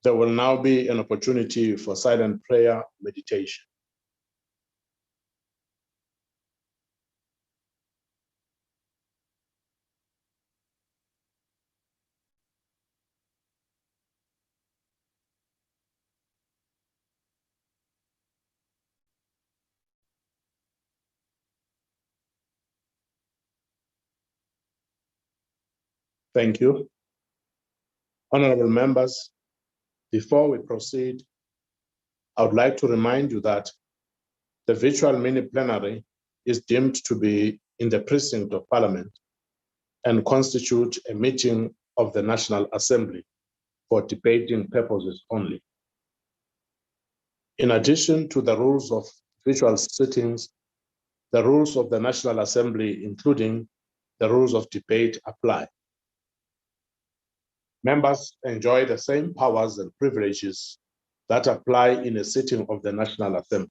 There will now be an opportunity for silent prayer meditation. Thank you. Honorable members, before we proceed, I would like to remind you that the virtual mini plenary is deemed to be in the precinct of Parliament and constitute a meeting of the National Assembly for debating purposes only. In addition to the rules of virtual sittings, the rules of the National Assembly, including the rules of debate, apply. Members enjoy the same powers and privileges that apply in a sitting of the National Assembly.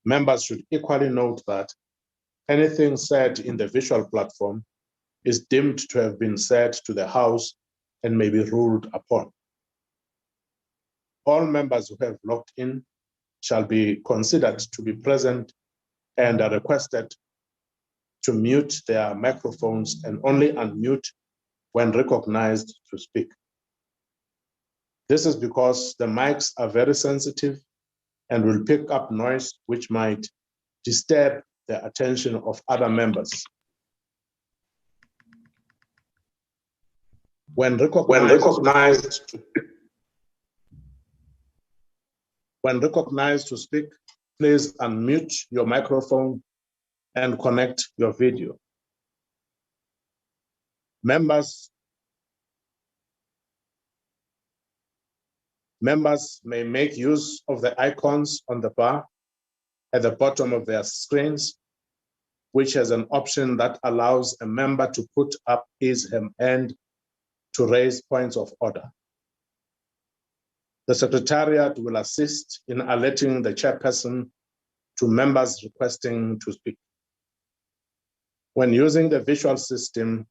Members should equally note that anything said in the visual platform is deemed to have been said to the House and may be ruled upon. All members who have logged in shall be considered to be present and are requested to mute their microphones and only unmute when recognized to speak. This is because the mics are very sensitive and will pick up noise which might disturb the attention of other members. When recognized to speak, please unmute your microphone and connect your video. Members may make use of the icons on the bar at the bottom of their screens, which has an option that allows a member to put up his hand to raise points of order. The Secretariat will assist in alerting the chairperson to members requesting to speak. When using the visual system,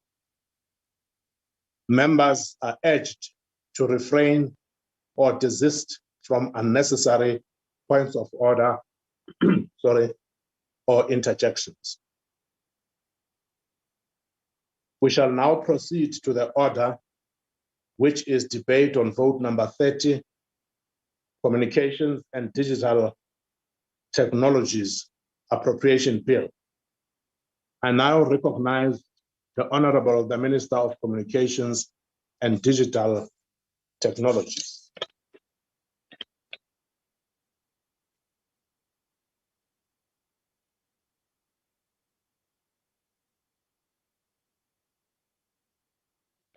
members are urged to refrain or desist from unnecessary points of order or interjections. We shall now proceed to the order, which is debate on vote number 30, Communications and Digital Technologies Appropriation Bill. I now recognize the Honorable the Minister of Communications and Digital Technologies.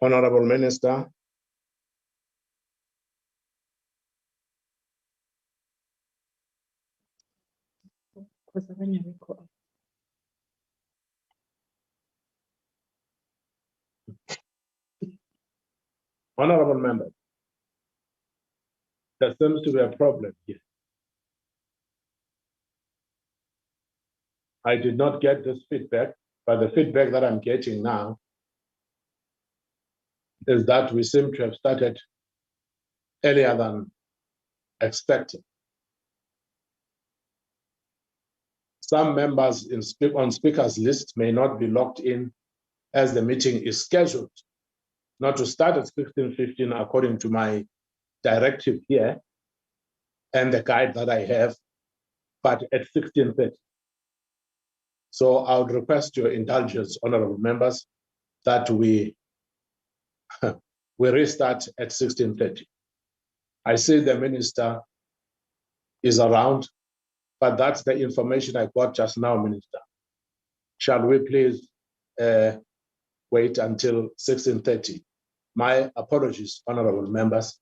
Honorable Minister. Honorable members, there seems to be a problem here. I did not get this feedback, but the feedback that I'm getting now is that we seem to have started earlier than expected. Some members on speakers list may not be logged in as the meeting is scheduled not to start at 16:15 according to my directive here and the guide that I have, but at 16:30. So I would request your indulgence, honorable members, that we restart at 16:30. I see the minister is around, but that's the information I got just now, Minister. Shall we please wait until 16:30? My apologies, honorable members.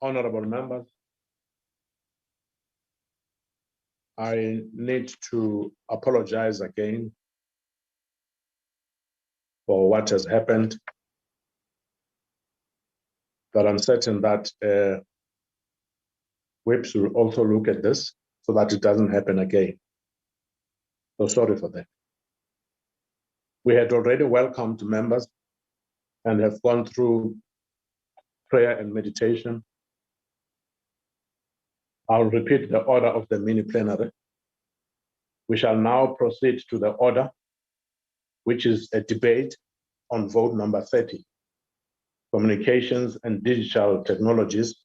Honorable members, I need to apologize again for what has happened, but I'm certain that whips will also look at this so that it doesn't happen again. So sorry for that. We had already welcomed members and have gone through prayer and meditation. I'll repeat the order of the mini plenary. We shall now proceed to the order, which is a debate on vote number 30, Communications and Digital Technologies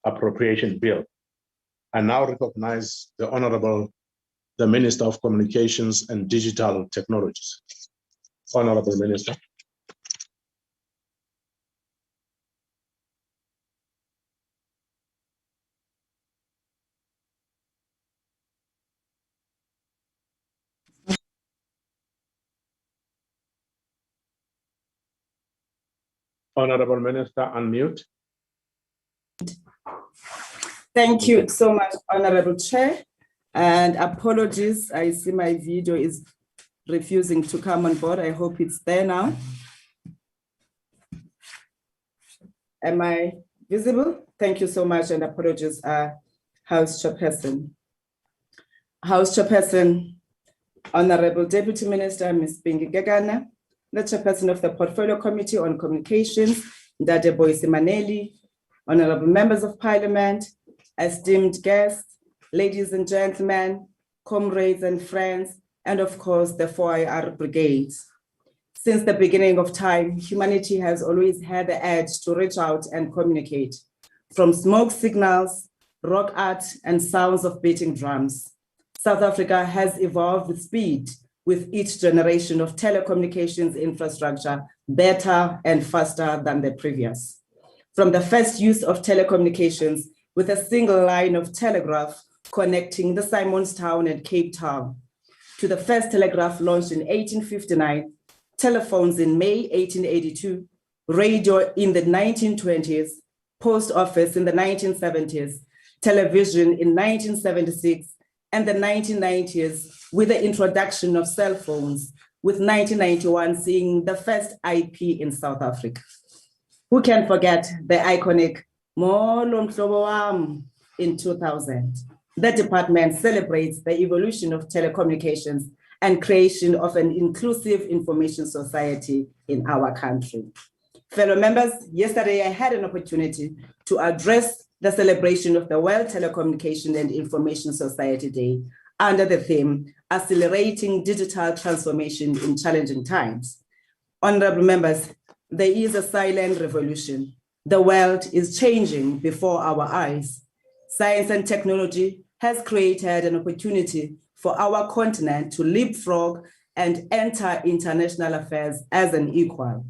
Appropriation Bill. I now recognize the Honorable, the Minister of Communications and Digital Technologies. Honorable Minister. Honorable Minister, unmute. Thank you so much, Honorable Chair, and apologies. I see my video is refusing to come on board. I hope it's there now. Am I visible? Thank you so much, and apologies, House Chairperson. House Chairperson, Honorable Deputy Minister, Ms. Bingi Gegana, the Chairperson of the Portfolio Committee on Communications, Ndade Boyce Maneli, Honorable Members of Parliament, esteemed guests, ladies and gentlemen, comrades and friends, and of course, the 4IR brigades. Since the beginning of time, humanity has always had the edge to reach out and communicate. From smoke signals, rock art, and sounds of beating drums, South Africa has evolved with speed with each generation of telecommunications infrastructure better and faster than the previous. From the first use of telecommunications with a single line of telegraph connecting the Simonstown and Cape Town, to the first telegraph launched in 1859, telephones in May 1882, radio in the 1920s, post office in the 1970s, television in 1976, and the 1990s with the introduction of cell phones, with 1991 seeing the first IP in South Africa. Who can forget the iconic Molo Mhlobo Wam in 2000? The department celebrates the evolution of telecommunications and creation of an inclusive information society in our country. Fellow members, yesterday I had an opportunity to address the celebration of the World Telecommunication and Information Society Day under the theme, Accelerating Digital Transformation in Challenging Times. Honorable members, there is a silent revolution. The world is changing before our eyes. Science and technology has created an opportunity for our continent to leapfrog and enter international affairs as an equal.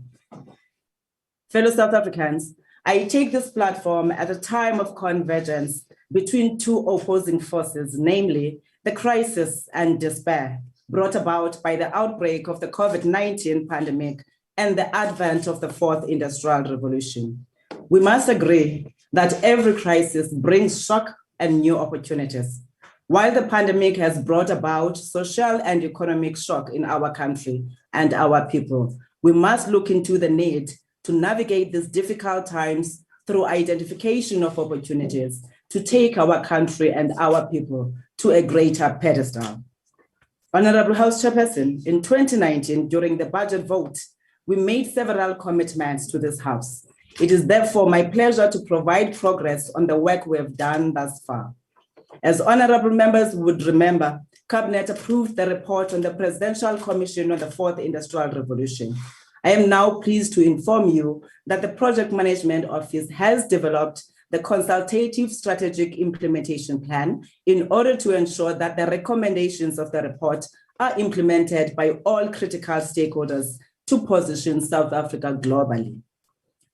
Fellow South Africans, I take this platform at a time of convergence between two opposing forces, namely the crisis and despair brought about by the outbreak of the COVID-19 pandemic and the advent of the fourth industrial revolution. We must agree that every crisis brings shock and new opportunities. While the pandemic has brought about social and economic shock in our country and our people, we must look into the need to navigate these difficult times through identification of opportunities to take our country and our people to a greater pedestal. Honorable House Chairperson, in 2019, during the budget vote, we made several commitments to this House. It is therefore my pleasure to provide progress on the work we have done thus far. As honorable members would remember, Cabinet approved the report on the Presidential Commission on the Fourth Industrial Revolution. I am now pleased to inform you that the Project Management Office has developed the Consultative Strategic Implementation Plan in order to ensure that the recommendations of the report are implemented by all critical stakeholders to position South Africa globally.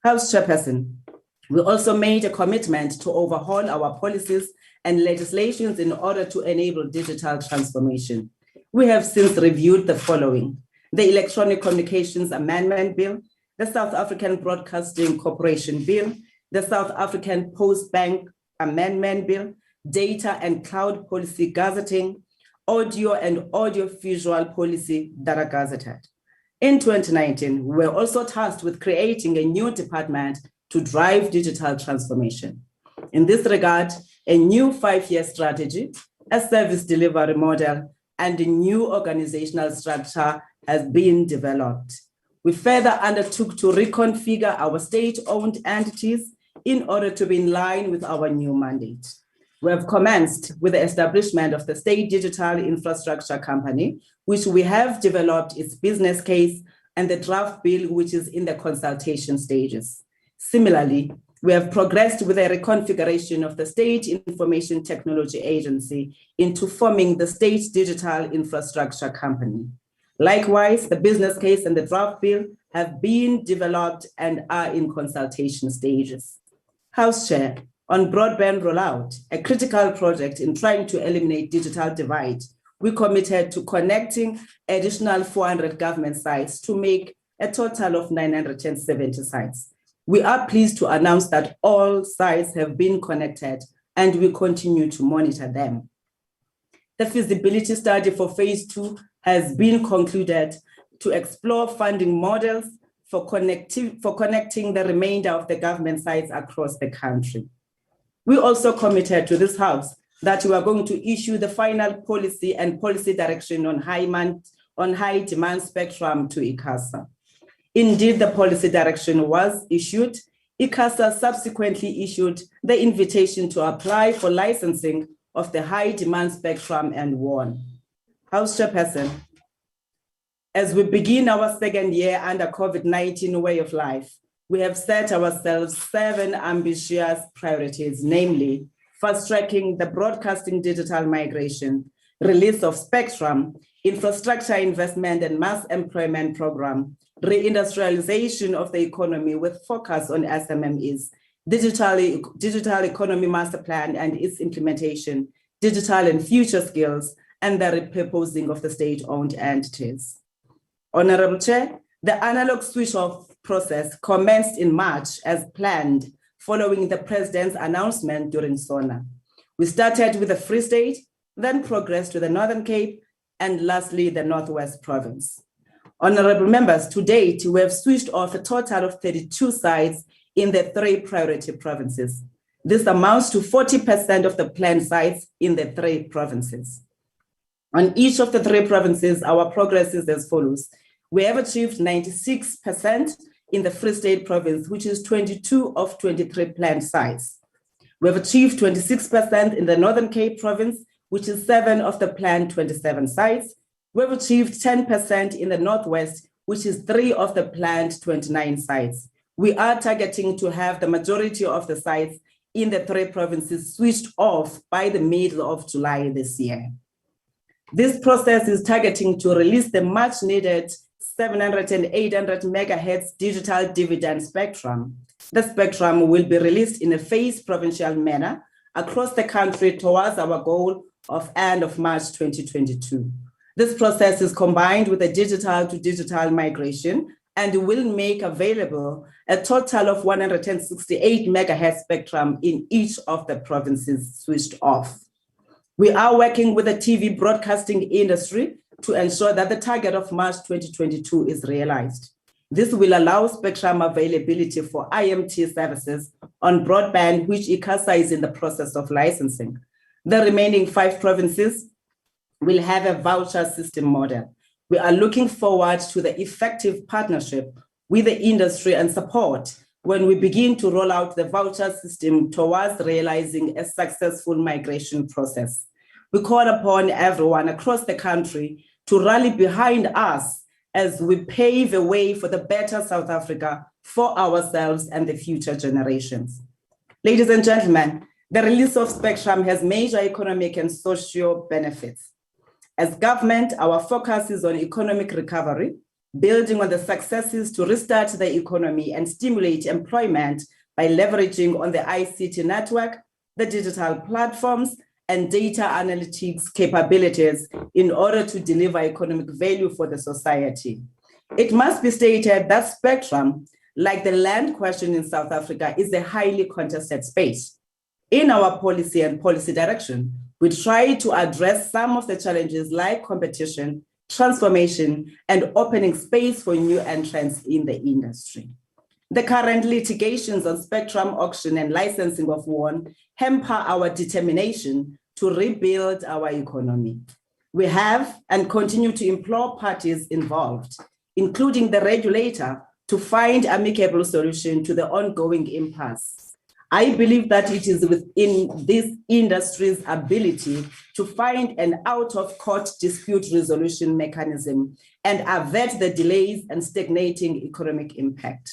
House Chairperson, we also made a commitment to overhaul our policies and legislations in order to enable digital transformation. We have since reviewed the following: the Electronic Communications Amendment Bill, the South African Broadcasting Corporation Bill, the South African Post Bank Amendment Bill, Data and Cloud Policy Gazetting, Audio and Audiovisual Policy that are gazetted. In 2019, we were also tasked with creating a new department to drive digital transformation. In this regard, a new 5-year strategy, a service delivery model, and a new organizational structure has been developed. We further undertook to reconfigure our state-owned entities in order to be in line with our new mandate. We have commenced with the establishment of the State Digital Infrastructure Company, which we have developed its business case and the draft bill, which is in the consultation stages. Similarly, we have progressed with a reconfiguration of the State Information Technology Agency into forming the State Digital Infrastructure Company. Likewise, the business case and the draft bill have been developed and are in consultation stages. House Chair, on broadband rollout, a critical project in trying to eliminate digital divide, we committed to connecting additional 400 government sites to make a total of 970 sites. We are pleased to announce that all sites have been connected and we continue to monitor them. The feasibility study for phase 2 has been concluded to explore funding models for connecting the remainder of the government sites across the country. We also committed to this House that we are going to issue the final policy and policy direction on high demand spectrum to ICASA. Indeed, the policy direction was issued. ICASA subsequently issued the invitation to apply for licensing of the high demand spectrum and won. House Chairperson, as we begin our second year under COVID-19 way of life, we have set ourselves 7 ambitious priorities, namely fast-tracking the broadcasting digital migration, release of spectrum, infrastructure investment and mass employment program, reindustrialization of the economy with focus on SMMEs, digital economy master plan and its implementation, digital and future skills, and the repurposing of the state-owned entities. Honorable Chair, the analog switch-off process commenced in March as planned following the President's announcement during SONA. We started with the Free State, then progressed to the Northern Cape, and lastly, the Northwest Province. Honorable members, to date, we have switched off a total of 32 sites in the 3 priority provinces. This amounts to 40% of the planned sites in the 3 provinces. On each of the 3 provinces, our progress is as follows. We have achieved 96% in the Free State province, which is 22 of 23 planned sites. We have achieved 26% in the Northern Cape province, which is 7 of the planned 27 sites. We have achieved 10% in the Northwest, which is 3 of the planned 29 sites. We are targeting to have the majority of the sites in the 3 provinces switched off by the middle of July this year. This process is targeting to release the much needed 700 and 800 megahertz digital dividend spectrum. The spectrum will be released in a phased provincial manner across the country towards our goal of end of March 2022. This process is combined with a digital to digital migration and will make available a total of 168 megahertz spectrum in each of the provinces switched off. We are working with the TV broadcasting industry to ensure that the target of March 2022 is realized. This will allow spectrum availability for IMT services on broadband, which ICASA is in the process of licensing. The remaining 5 provinces will have a voucher system model. We are looking forward to the effective partnership with the industry and support when we begin to roll out the voucher system towards realizing a successful migration process. We call upon everyone across the country to rally behind us as we pave a way for the better South Africa for ourselves and the future generations. Ladies and gentlemen, the release of spectrum has major economic and social benefits. As government, our focus is on economic recovery, building on the successes to restart the economy and stimulate employment by leveraging on the ICT network, the digital platforms, and data analytics capabilities in order to deliver economic value for the society. It must be stated that spectrum, like the land question in South Africa, is a highly contested space. In our policy and policy direction, we try to address some of the challenges like competition, transformation, and opening space for new entrants in the industry. The current litigations on spectrum auction and licensing of WOAN hamper our determination to rebuild our economy. We have and continue to implore parties involved, including the regulator, to find amicable solution to the ongoing impasse. I believe that it is within this industry's ability to find an out-of-court dispute resolution mechanism and avert the delays and stagnating economic impact.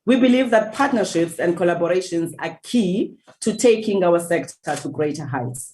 We believe that partnerships and collaborations are key to taking our sector to greater heights.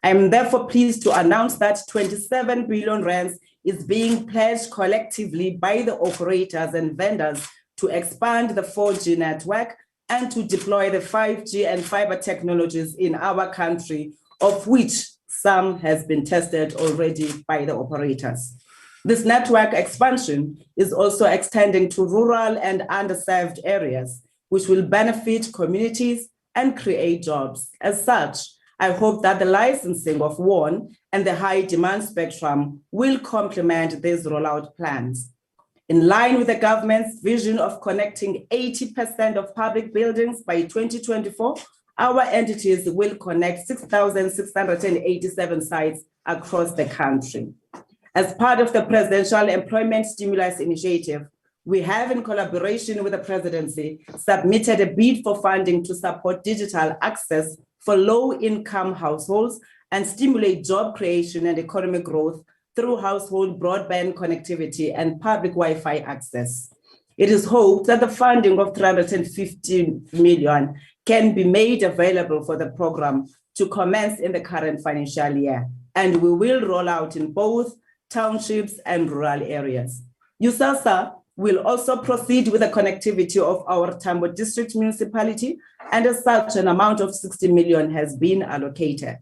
I am therefore pleased to announce that 27 billion rands is being pledged collectively by the operators and vendors to expand the 4G network and to deploy the 5G and fiber technologies in our country, of which some has been tested already by the operators. This network expansion is also extending to rural and underserved areas, which will benefit communities and create jobs. As such, I hope that the licensing of WOAN and the high demand spectrum will complement these rollout plans. In line with the government's vision of connecting 80% of public buildings by 2024, our entities will connect 6,687 sites across the country. As part of the Presidential Employment Stimulus Initiative, we have, in collaboration with the Presidency, submitted a bid for funding to support digital access for low-income households and stimulate job creation and economic growth through household broadband connectivity and public Wi-Fi access. It is hoped that the funding of 350 million can be made available for the program to commence in the current financial year, and we will roll out in both townships and rural areas. USASA will also proceed with the connectivity of our Tambo District Municipality, and as such, an amount of 60 million has been allocated.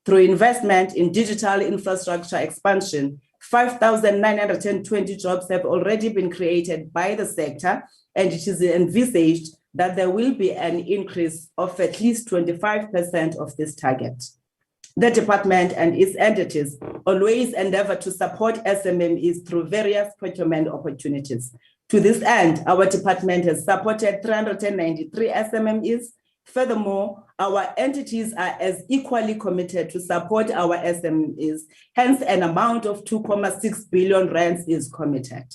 Through investment in digital infrastructure expansion, 5,920 jobs have already been created by the sector, and it is envisaged that there will be an increase of at least 25% of this target. The department and its entities always endeavor to support SMMEs through various procurement opportunities. To this end, our department has supported 393 SMMEs. Furthermore, our entities are as equally committed to support our SMEs, hence an amount of 2.6 billion rands is committed.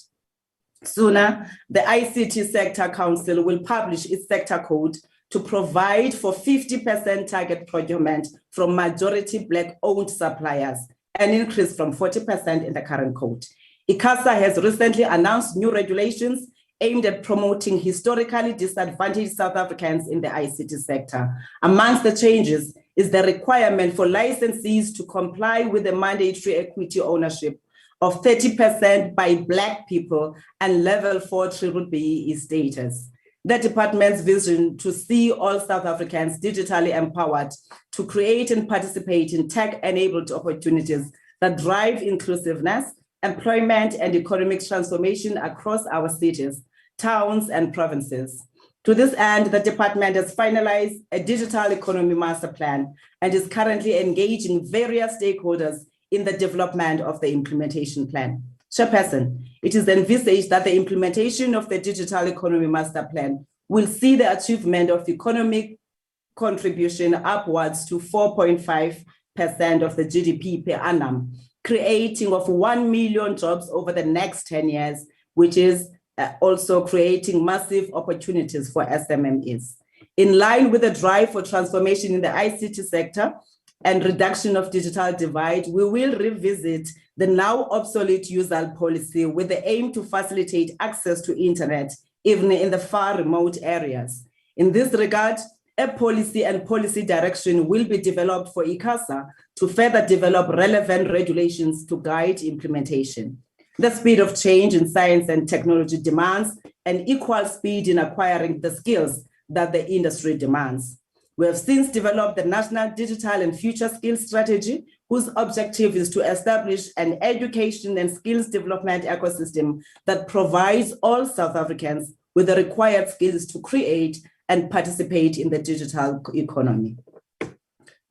Sooner, the ICT Sector Council will publish its sector code to provide for 50% target procurement from majority Black-owned suppliers, an increase from 40% in the current code. ICASA has recently announced new regulations aimed at promoting historically disadvantaged South Africans in the ICT sector. Amongst the changes is the requirement for licensees to comply with the mandatory equity ownership of 30% by Black people and level 4 BBBEE status. The department's vision to see all South Africans digitally empowered to create and participate in tech-enabled opportunities that drive inclusiveness, employment, and economic transformation across our cities, towns, and provinces. To this end, the department has finalized a digital economy master plan and is currently engaging various stakeholders in the development of the implementation plan. Chairperson, it is envisaged that the implementation of the digital economy master plan will see the achievement of economic contribution upwards to 4.5% of the GDP per annum, creating of 1 million jobs over the next 10 years, which is also creating massive opportunities for SMMEs. In line with the drive for transformation in the ICT sector and reduction of digital divide, we will revisit the now obsolete user policy with the aim to facilitate access to internet, even in the far remote areas. In this regard, a policy and policy direction will be developed for ICASA to further develop relevant regulations to guide implementation. The speed of change in science and technology demands an equal speed in acquiring the skills that the industry demands. We have since developed the National Digital and Future Skills Strategy, whose objective is to establish an education and skills development ecosystem that provides all South Africans with the required skills to create and participate in the digital economy.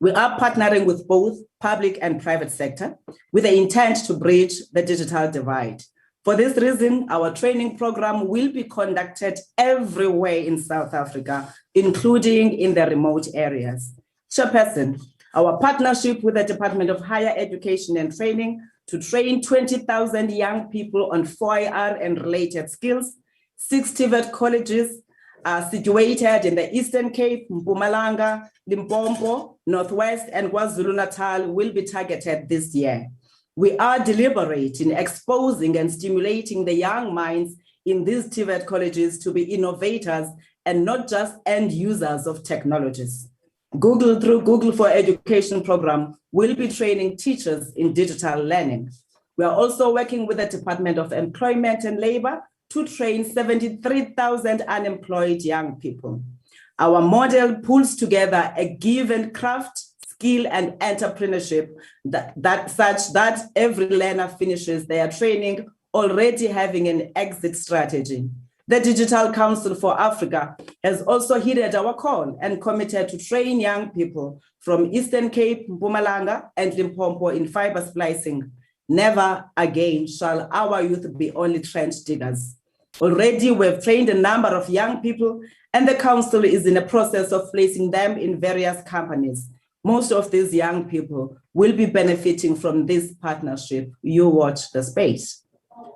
We are partnering with both public and private sector with the intent to bridge the digital divide. For this reason, our training program will be conducted everywhere in South Africa, including in the remote areas. Chairperson, our partnership with the Department of Higher Education and Training to train 20,000 young people on 4IR and related skills. 6 TVET colleges are situated in the Eastern Cape, Mpumalanga, Limpopo, Northwest, and KwaZulu-Natal will be targeted this year. We are deliberate in exposing and stimulating the young minds in these TVET colleges to be innovators and not just end users of technologies. Google, through Google for Education program, will be training teachers in digital learning. We are also working with the Department of Employment and Labor to train 73,000 unemployed young people. Our model pulls together a given craft, skill, and entrepreneurship such that every learner finishes their training already having an exit strategy. The Digital Council for Africa has also heeded our call and committed to train young people from Eastern Cape, Mpumalanga, and Limpopo in fiber splicing. Never again shall our youth be only trench diggers. Already we've trained a number of young people, and the council is in the process of placing them in various companies. Most of these young people will be benefiting from this partnership. You watch the space.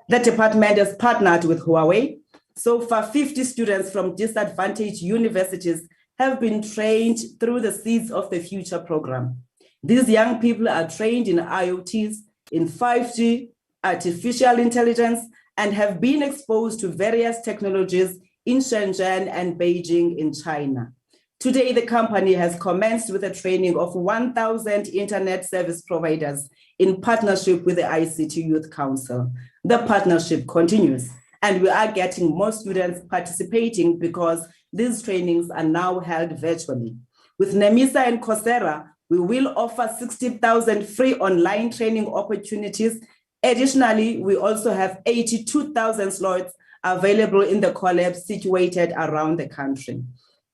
The department has partnered with Huawei. So far, 50 students from disadvantaged universities have been trained through the Seeds of the Future program. These young people are trained in IoTs, in 5G, artificial intelligence, and have been exposed to various technologies in Shenzhen and Beijing in China. Today, the company has commenced with the training of 1,000 internet service providers in partnership with the ICT Youth Council. The partnership continues, and we are getting more students participating because these trainings are now held virtually. With NEMISA and Coursera, we will offer 60,000 free online training opportunities. Additionally, we also have 82,000 slots available in the collabs situated around the country.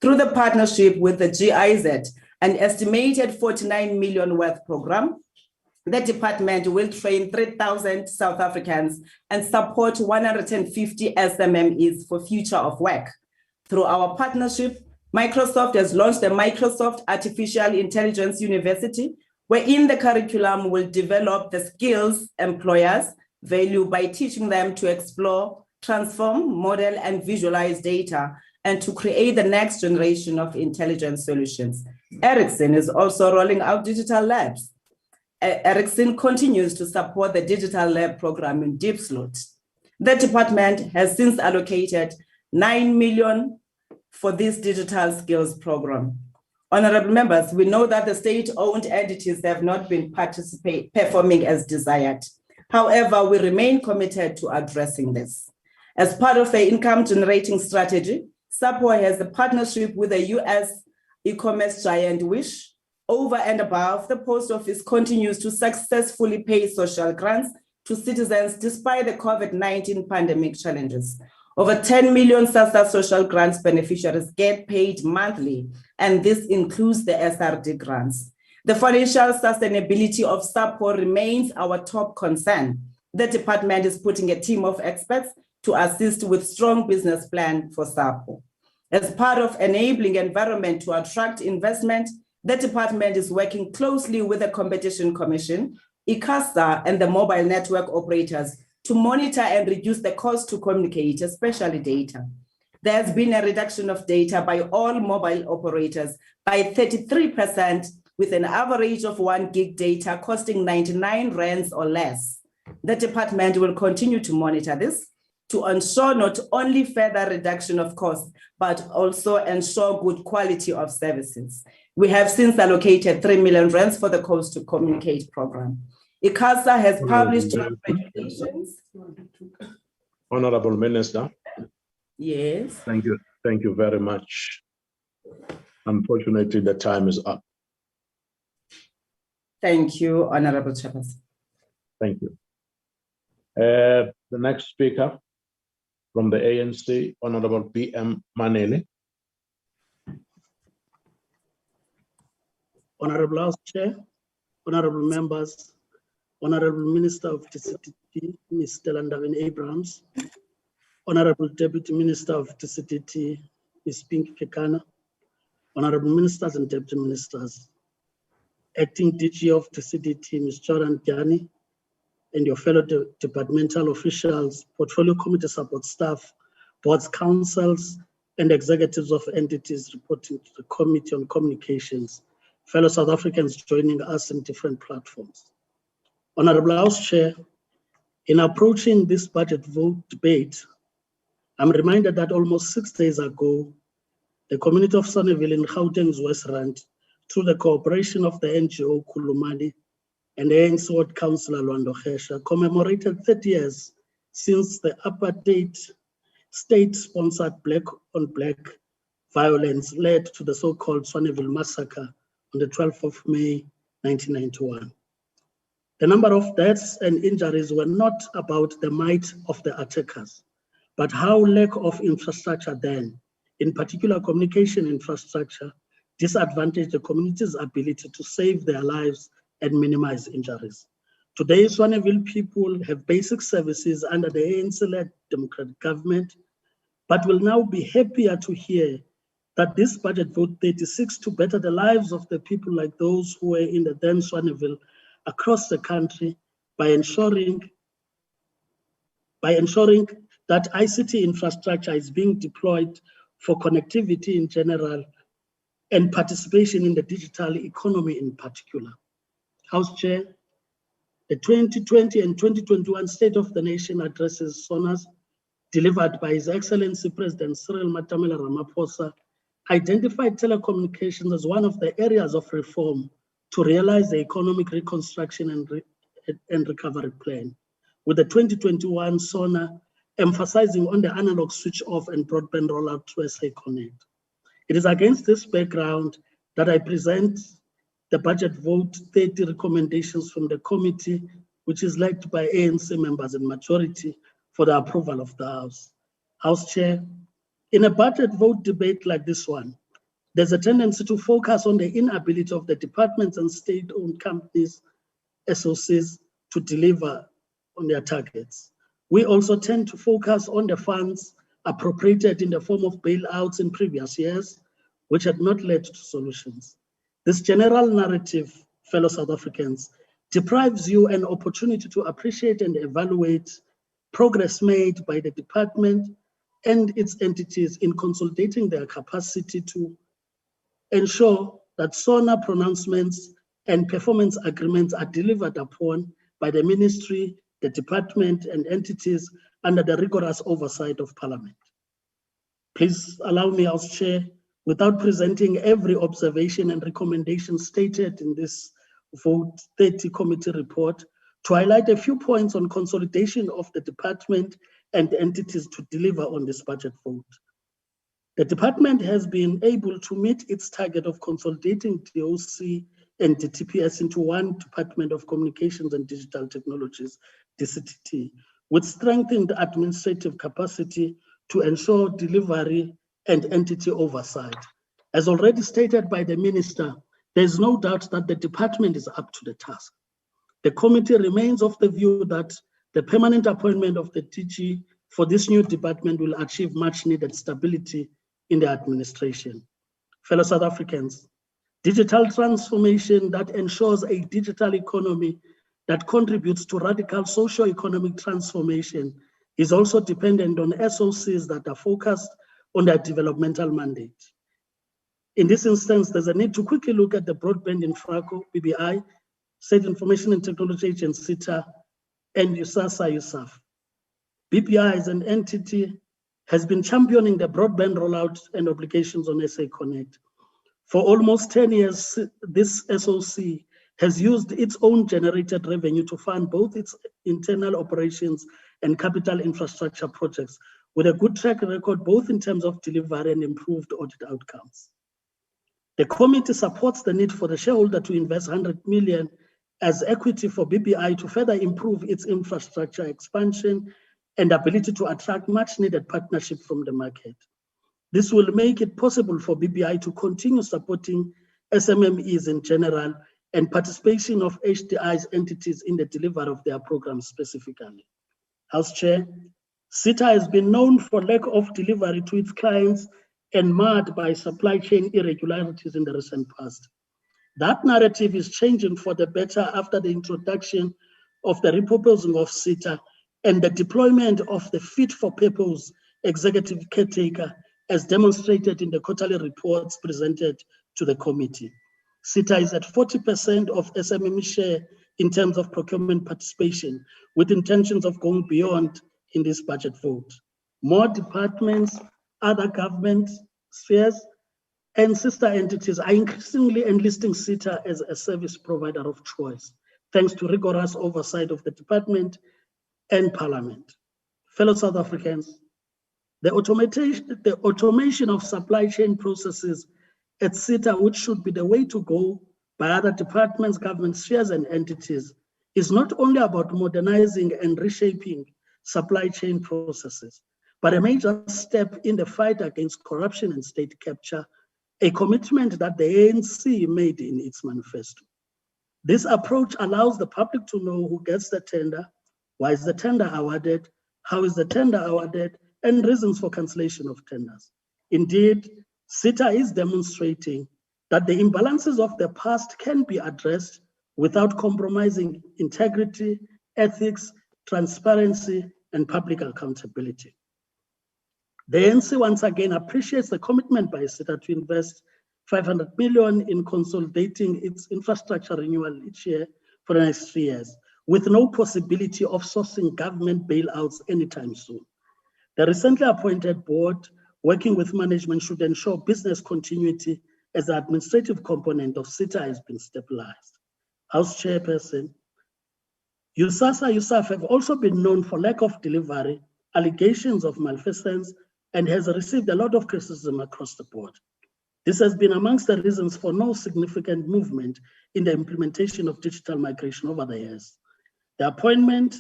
Through the partnership with the GIZ, an estimated 49 million worth program, the department will train 3,000 South Africans and support 150 SMMEs for future of work. Through our partnership, Microsoft has launched the Microsoft Artificial Intelligence University, wherein the curriculum will develop the skills employers value by teaching them to explore, transform, model, and visualize data, and to create the next generation of intelligent solutions. Ericsson is also rolling out digital labs. Ericsson continues to support the digital lab program in Diepsloot. The department has since allocated 9 million for this digital skills program. Honorable members, we know that the state-owned entities have not been performing as desired. However, we remain committed to addressing this. As part of the income generating strategy, SAPO has a partnership with the US e-commerce giant Wish. Over and above, the post office continues to successfully pay social grants to citizens despite the COVID-19 pandemic challenges. Over 10 million SASSA social grants beneficiaries get paid monthly, and this includes the SRD grants. The financial sustainability of SAPO remains our top concern. The department is putting a team of experts to assist with strong business plan for SAPO. As part of enabling environment to attract investment, the department is working closely with the Competition Commission, ICASA, and the mobile network operators to monitor and reduce the cost to communicate, especially data. There has been a reduction of data by all mobile operators by 33%, with an average of 1 gig data costing 99 rands or less. The department will continue to monitor this to ensure not only further reduction of costs, but also ensure good quality of services. We have since allocated 3 million rands for the Coast to Communicate program. ICASA has published regulations. Honorable Minister. Yes. Thank you very much. Unfortunately, the time is up. Thank you, Honorable Chairperson. Thank you. The next speaker from the ANC, Honorable PM Manele. Honorable House Chair, honorable members, Honorable Minister of TCTT, Ms. Stella Ndabeni-Abrahams, Honorable Deputy Minister of TCTT, Ms. Pinky Kekana, Honorable Ministers and Deputy Ministers, Acting DG of TCTT, Ms. Joran Gyani, and your fellow departmental officials, portfolio committee support staff, boards, councils, and executives of entities reporting to the Committee on Communications, fellow South Africans joining us in different platforms. Honorable House Chair, in approaching this budget vote debate, I'm reminded that almost 6 days ago, the community of Sonneville in Gauteng's West Rand, through the cooperation of the NGO Kulumani and the ANC Ward Councillor Lwando Gesha, commemorated 30 years since the apartheid state-sponsored black-on-black violence led to the so-called Sonneville massacre on the 12th of May, 1991. The number of deaths and injuries were not about the might of the attackers, but how lack of infrastructure then, in particular communication infrastructure, disadvantaged the community's ability to save their lives and minimize injuries. Today, Sonneville people have basic services under the ANC-led democratic government, but will now be happier to hear that this budget vote 36 to better the lives of the people like those who were in the then Sonneville across the country by ensuring that ICT infrastructure is being deployed for connectivity in general and participation in the digital economy in particular. House Chair, the 2020 and 2021 State of the Nation addresses SONAS delivered by His Excellency President Cyril Matamela Ramaphosa identified telecommunications as one of the areas of reform to realize the economic reconstruction and recovery plan, with the 2021 SONA emphasizing on the analog switch off and broadband rollout to SA Connect. It is against this background that I present the budget vote 30 recommendations from the committee, which is led by ANC members in majority for the approval of the House. House Chair, in a budget vote debate like this one, there's a tendency to focus on the inability of the departments and state-owned companies, SOCs, to deliver on their targets. We also tend to focus on the funds appropriated in the form of bailouts in previous years, which had not led to solutions. This general narrative, fellow South Africans, deprives you an opportunity to appreciate and evaluate progress made by the department and its entities in consolidating their capacity to ensure that SONA pronouncements and performance agreements are delivered upon by the ministry, the department, and entities under the rigorous oversight of Parliament. Please allow me, House Chair, without presenting every observation and recommendation stated in this Vote 30 committee report, to highlight a few points on consolidation of the department and entities to deliver on this budget vote. The department has been able to meet its target of consolidating DOC and the TPS into one Department of Communications and Digital Technologies, DCTT, with strengthened administrative capacity to ensure delivery and entity oversight. As already stated by the Minister, there is no doubt that the department is up to the task. The committee remains of the view that the permanent appointment of the DG for this new department will achieve much needed stability in the administration. Fellow South Africans, digital transformation that ensures a digital economy that contributes to radical socio-economic transformation is also dependent on SOCs that are focused on their developmental mandate. In this instance, there's a need to quickly look at the broadband infraco, BBI, State Information and Technology Agency, SITA, and USASA, USAF. BPI as an entity has been championing the broadband rollout and obligations on SA Connect. For almost 10 years, this SOC has used its own generated revenue to fund both its internal operations and capital infrastructure projects, with a good track record both in terms of delivery and improved audit outcomes. The committee supports the need for the shareholder to invest 100 million as equity for BBI to further improve its infrastructure expansion and ability to attract much needed partnership from the market. This will make it possible for BBI to continue supporting SMMEs in general and participation of HDI's entities in the delivery of their programs specifically. House Chair, SITA has been known for lack of delivery to its clients and marred by supply chain irregularities in the recent past. That narrative is changing for the better after the introduction of the repurposing of SITA and the deployment of the fit-for-purpose executive caretaker as demonstrated in the quarterly reports presented to the committee. SITA is at 40% of SMME share in terms of procurement participation, with intentions of going beyond in this budget vote. More departments, other government spheres, and sister entities are increasingly enlisting SITA as a service provider of choice, thanks to rigorous oversight of the department and Parliament. Fellow South Africans, the automation of supply chain processes at SITA, which should be the way to go by other departments, government spheres, and entities, is not only about modernizing and reshaping supply chain processes, but a major step in the fight against corruption and state capture, a commitment that the ANC made in its manifesto. This approach allows the public to know who gets the tender, why is the tender awarded, how is the tender awarded, and reasons for cancellation of tenders. Indeed, SITA is demonstrating that the imbalances of the past can be addressed without compromising integrity, ethics, transparency, and public accountability. The ANC once again appreciates the commitment by SITA to invest 500 million in consolidating its infrastructure renewal each year for the next 3 years, with no possibility of sourcing government bailouts anytime soon. The recently appointed board, working with management, should ensure business continuity as the administrative component of SITA has been stabilized. House Chairperson, USASA, USAF have also been known for lack of delivery, allegations of malfeasance, and has received a lot of criticism across the board. This has been amongst the reasons for no significant movement in the implementation of digital migration over the years. The appointment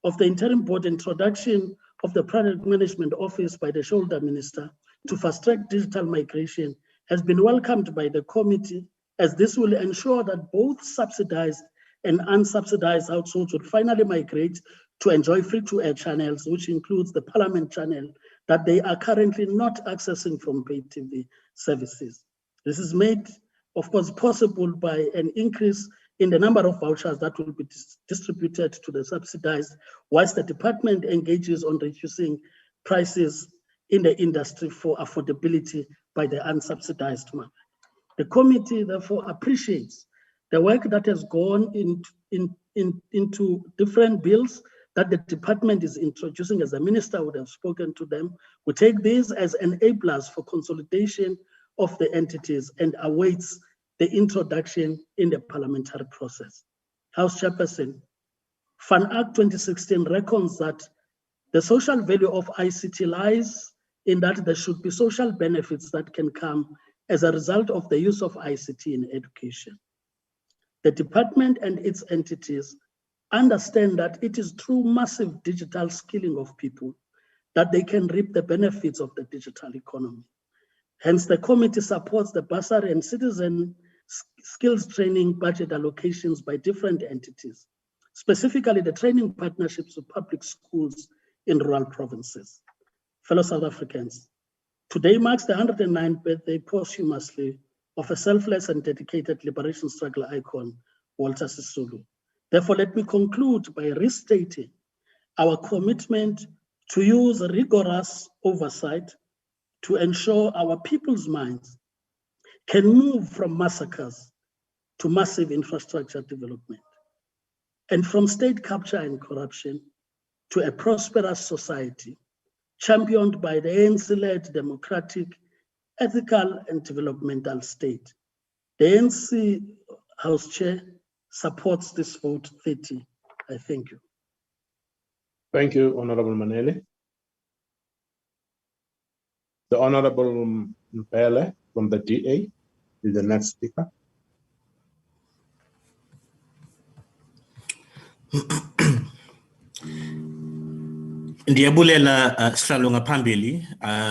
of the interim board, introduction of the Project Management Office by the Shoulder Minister to fast-track digital migration has been welcomed by the committee, as this will ensure that both subsidized and unsubsidized households would finally migrate to enjoy free-to-air channels, which includes the Parliament channel that they are currently not accessing from pay TV services. This is made, of course, possible by an increase in the number of vouchers that will be distributed to the subsidized, whilst the department engages on reducing prices in the industry for affordability by the unsubsidized market. The committee therefore appreciates the work that has gone into different bills that the department is introducing, as the minister would have spoken to them. We take these as enablers for consolidation of the entities and awaits the introduction in the parliamentary process. House Chairperson, Fund Act 2016 reckons that the social value of ICT lies in that there should be social benefits that can come as a result of the use of ICT in education. The department and its entities understand that it is through massive digital skilling of people that they can reap the benefits of the digital economy. Hence, the committee supports the bursary and citizen skills training budget allocations by different entities, specifically the training partnerships with public schools in rural provinces. Fellow South Africans, today marks the 109th birthday posthumously of a selfless and dedicated liberation struggle icon, Walter Sisulu. Therefore, let me conclude by restating our commitment to use rigorous oversight to ensure our people's minds can move from massacres to massive infrastructure development, and from state capture and corruption to a prosperous society championed by the ANC-led democratic, ethical, and developmental state. The ANC House Chair supports this vote 30. I thank you. Thank you, Honorable Maneli. The Honorable Mpele from the DA. is the next speaker. Ndiyabulela sihlalo ngaphambili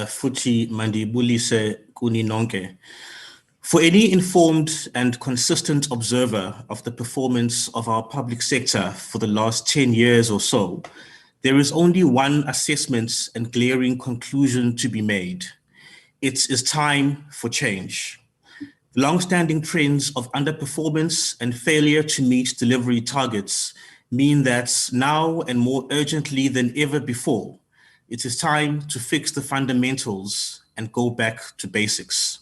futhi mandibulise kuni nonke. For any informed and consistent observer of the performance of our public sector for the last 10 years or so, there is only one assessment and glaring conclusion to be made. It is time for change. Long-standing trends of underperformance and failure to meet delivery targets mean that now and more urgently than ever before, it is time to fix the fundamentals and go back to basics.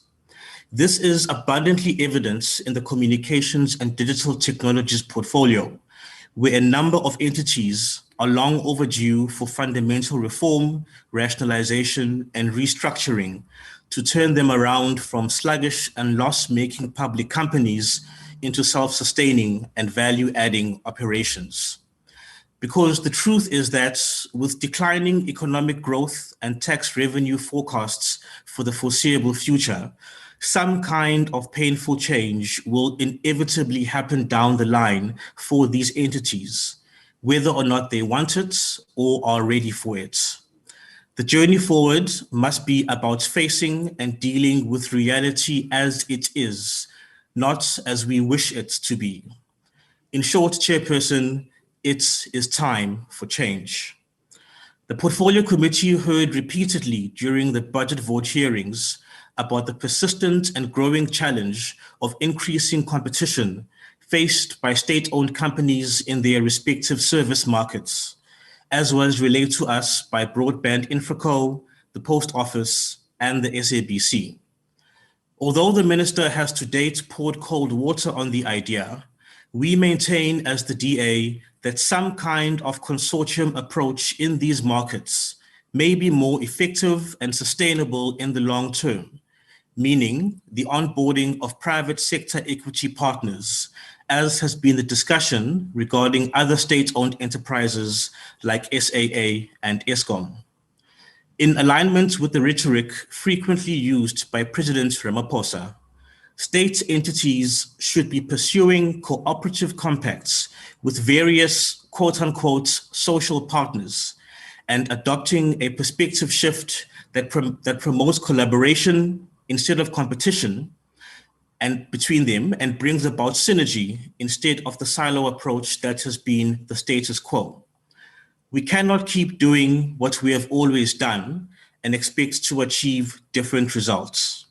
This is abundantly evident in the communications and digital technologies portfolio, where a number of entities are long overdue for fundamental reform, rationalization, and restructuring to turn them around from sluggish and loss-making public companies into self-sustaining and value-adding operations. Because the truth is that with declining economic growth and tax revenue forecasts for the foreseeable future, some kind of painful change will inevitably happen down the line for these entities, whether or not they want it or are ready for it. The journey forward must be about facing and dealing with reality as it is, not as we wish it to be. In short, Chairperson, it is time for change. The Portfolio Committee heard repeatedly during the budget vote hearings about the persistent and growing challenge of increasing competition faced by state-owned companies in their respective service markets, as was relayed to us by Broadband Infraco, the Post Office, and the SABC. Although the Minister has to date poured cold water on the idea, we maintain as the DA that some kind of consortium approach in these markets may be more effective and sustainable in the long term, meaning the onboarding of private sector equity partners, as has been the discussion regarding other state-owned enterprises like SAA and Eskom. In alignment with the rhetoric frequently used by President Ramaphosa, state entities should be pursuing cooperative compacts with various quote-unquote social partners and adopting a perspective shift that promotes collaboration instead of competition and between them and brings about synergy instead of the silo approach that has been the status quo. We cannot keep doing what we have always done and expect to achieve different results.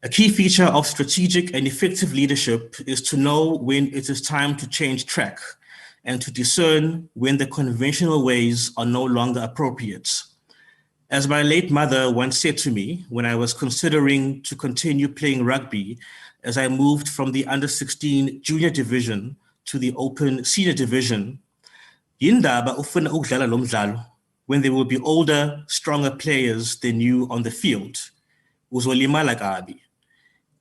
A key feature of strategic and effective leadership is to know when it is time to change track and to discern when the conventional ways are no longer appropriate. As my late mother once said to me when I was considering to continue playing rugby as I moved from the under-16 junior division to the open senior division, yindaba ufuna ukudlala lo mdlalo when there will be older, stronger players than you on the field, uzolimala kabi,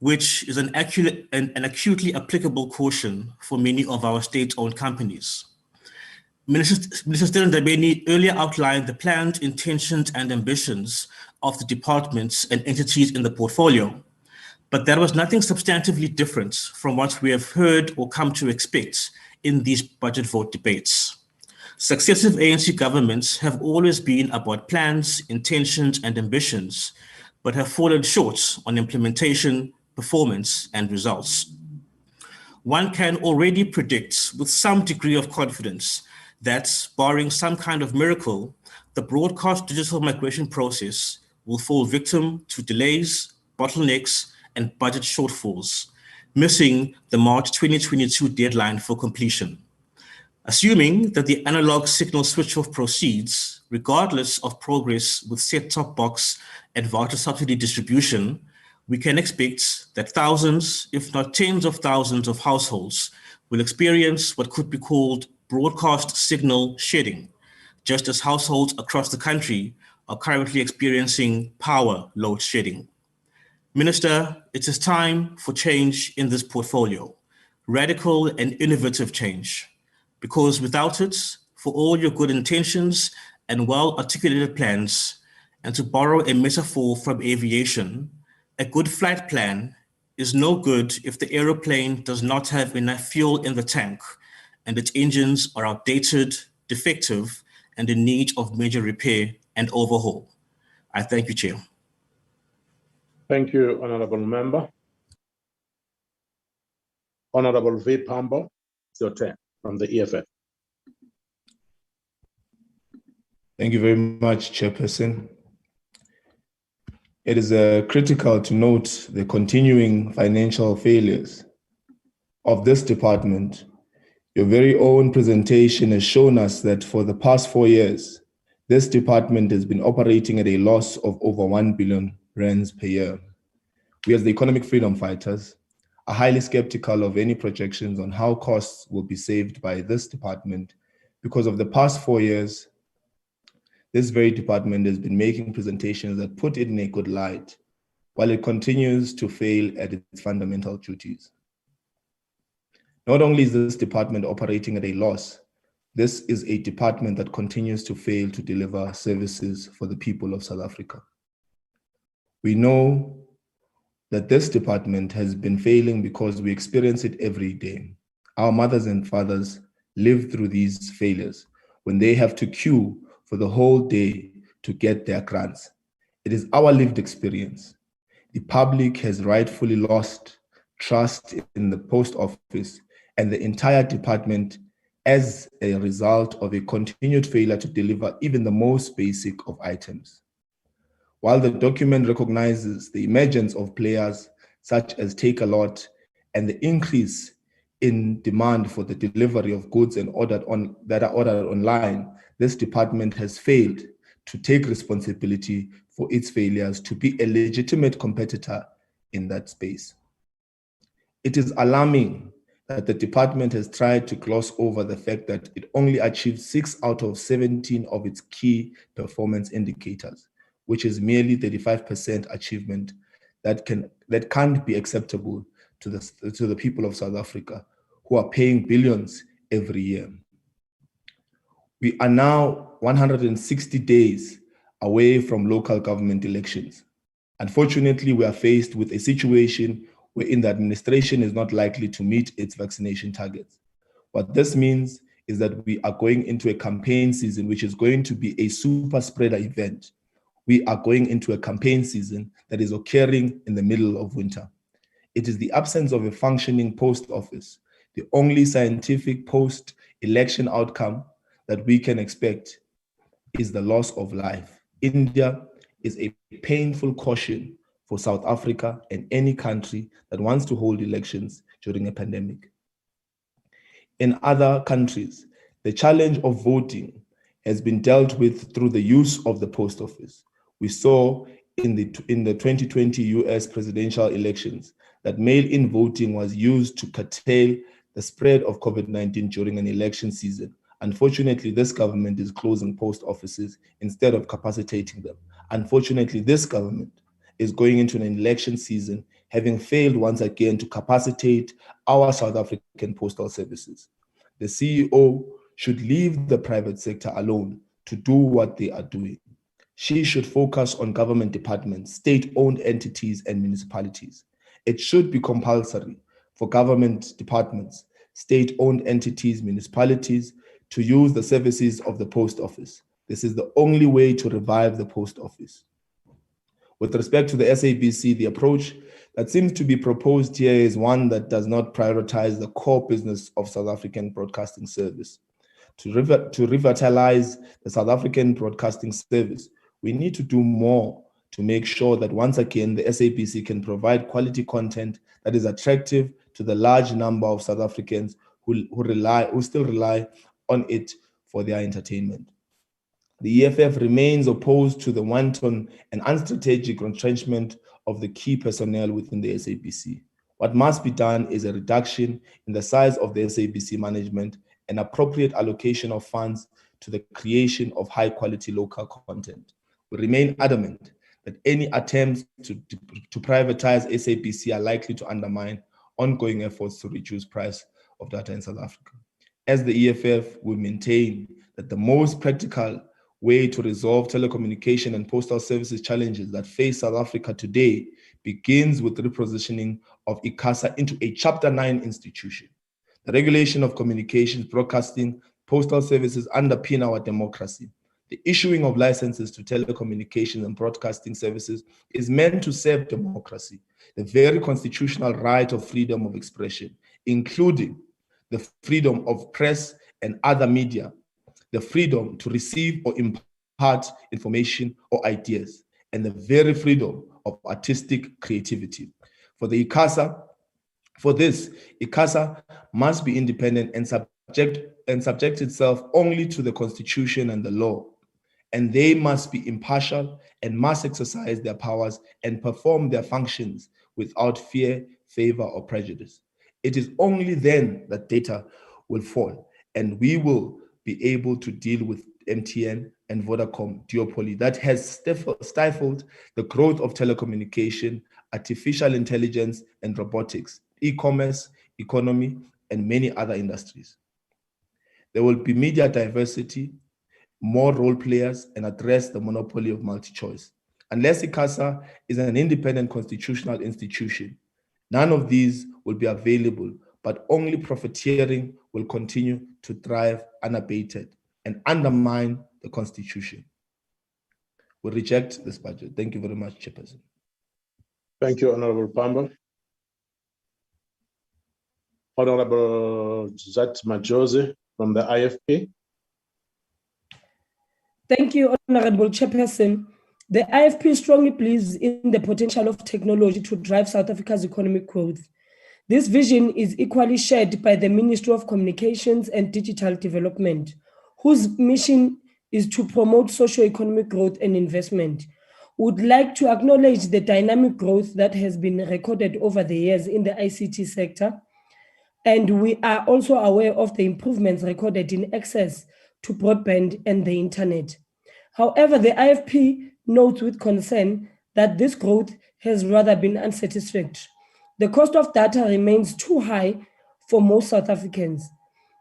which is an acutely applicable caution for many of our state-owned companies. Minister Ndabeni earlier outlined the planned intentions and ambitions of the departments and entities in the portfolio, but there was nothing substantively different from what we have heard or come to expect in these budget vote debates. Successive ANC governments have always been about plans, intentions, and ambitions, but have fallen short on implementation, performance, and results. One can already predict with some degree of confidence that, barring some kind of miracle, the broadcast digital migration process will fall victim to delays, bottlenecks, and budget shortfalls, missing the March 2022 deadline for completion. Assuming that the analog signal switch-off proceeds, regardless of progress with set-top box and voucher subsidy distribution, we can expect that thousands, if not tens of thousands of households will experience what could be called broadcast signal shedding, just as households across the country are currently experiencing power load shedding. Minister, it is time for change in this portfolio, radical and innovative change, because without it, for all your good intentions and well-articulated plans, and to borrow a metaphor from aviation, a good flight plan is no good if the aeroplane does not have enough fuel in the tank and its engines are outdated, defective, and in need of major repair and overhaul. I thank you, Chair. Thank you, Honorable Member. Honorable V. Pambo, it's your turn from the EFF. Thank you very much, Chairperson. It is critical to note the continuing financial failures of this department. Your very own presentation has shown us that for the past 4 years, this department has been operating at a loss of over 1 billion rands per year. We as the economic freedom fighters are highly skeptical of any projections on how costs will be saved by this department because of the past 4 years, this very department has been making presentations that put it in a good light while it continues to fail at its fundamental duties. Not only is this department operating at a loss, this is a department that continues to fail to deliver services for the people of South Africa. We know that this department has been failing because we experience it every day. Our mothers and fathers live through these failures when they have to queue for the whole day to get their grants. It is our lived experience. The public has rightfully lost trust in the post office and the entire department as a result of a continued failure to deliver even the most basic of items. While the document recognizes the emergence of players such as Take a Lot and the increase in demand for the delivery of goods and that are ordered online, this department has failed to take responsibility for its failures to be a legitimate competitor in that space. It is alarming that the department has tried to gloss over the fact that it only achieved 6 out of 17 of its key performance indicators, which is merely 35% achievement that can't be acceptable to the people of South Africa, who are paying billions every year. We are now 160 days away from local government elections. Unfortunately, we are faced with a situation wherein the administration is not likely to meet its vaccination targets. What this means is that we are going into a campaign season, which is going to be a super spreader event. We are going into a campaign season that is occurring in the middle of winter. It is the absence of a functioning post office, the only scientific post-election outcome that we can expect is the loss of life. India is a painful caution for South Africa and any country that wants to hold elections during a pandemic. In other countries, the challenge of voting has been dealt with through the use of the post office. We saw in the 2020 US presidential elections that mail-in voting was used to curtail the spread of COVID-19 during an election season. Unfortunately, this government is closing post offices instead of capacitating them. Unfortunately, this government is going into an election season having failed once again to capacitate our South African postal services. The CEO should leave the private sector alone to do what they are doing. She should focus on government departments, state-owned entities, and municipalities. It should be compulsory for government departments, state-owned entities, municipalities to use the services of the post office. This is the only way to revive the post office. With respect to the SABC, the approach that seems to be proposed here is one that does not prioritize the core business of South African Broadcasting Service. To revitalize the South African Broadcasting Service, we need to do more to make sure that once again, the SABC can provide quality content that is attractive to the large number of South Africans who still rely on it for their entertainment. The EFF remains opposed to the wanton and unstrategic retrenchment of the key personnel within the SABC. What must be done is a reduction in the size of the SABC management and appropriate allocation of funds to the creation of high-quality local content. We remain adamant that any attempts to privatize SABC are likely to undermine ongoing efforts to reduce price of data in South Africa. As the EFF, we maintain that the most practical way to resolve telecommunication and postal services challenges that face South Africa today begins with the repositioning of ICASA into a Chapter 9 institution. The regulation of communications, broadcasting, postal services underpin our democracy. The issuing of licenses to telecommunications and broadcasting services is meant to serve democracy, the very constitutional right of freedom of expression, including the freedom of press and other media, the freedom to receive or impart information or ideas, and the very freedom of artistic creativity. For this, ICASA must be independent and subject itself only to the Constitution and the law. And they must be impartial and must exercise their powers and perform their functions without fear, favor, or prejudice. It is only then that data will fall and we will be able to deal with MTN and Vodacom duopoly that has stifled the growth of telecommunication, artificial intelligence and robotics, e-commerce, economy, and many other industries. There will be media diversity, more role players, and address the monopoly of multi-choice. Unless ICASA is an independent constitutional institution, none of these will be available, but only profiteering will continue to thrive unabated and undermine the Constitution. We reject this budget. Thank you very much, Chairperson. Thank you, Honorable Pamba. Honorable Zat Majosi from the IFP. Thank you, Honorable Chairperson. The IFP strongly believes in the potential of technology to drive South Africa's economic growth. This vision is equally shared by the Ministry of Communications and Digital Development, whose mission is to promote socio-economic growth and investment. We would like to acknowledge the dynamic growth that has been recorded over the years in the ICT sector, and we are also aware of the improvements recorded in access to broadband and the internet. However, the IFP notes with concern that this growth has rather been unsatisfactory. The cost of data remains too high for most South Africans.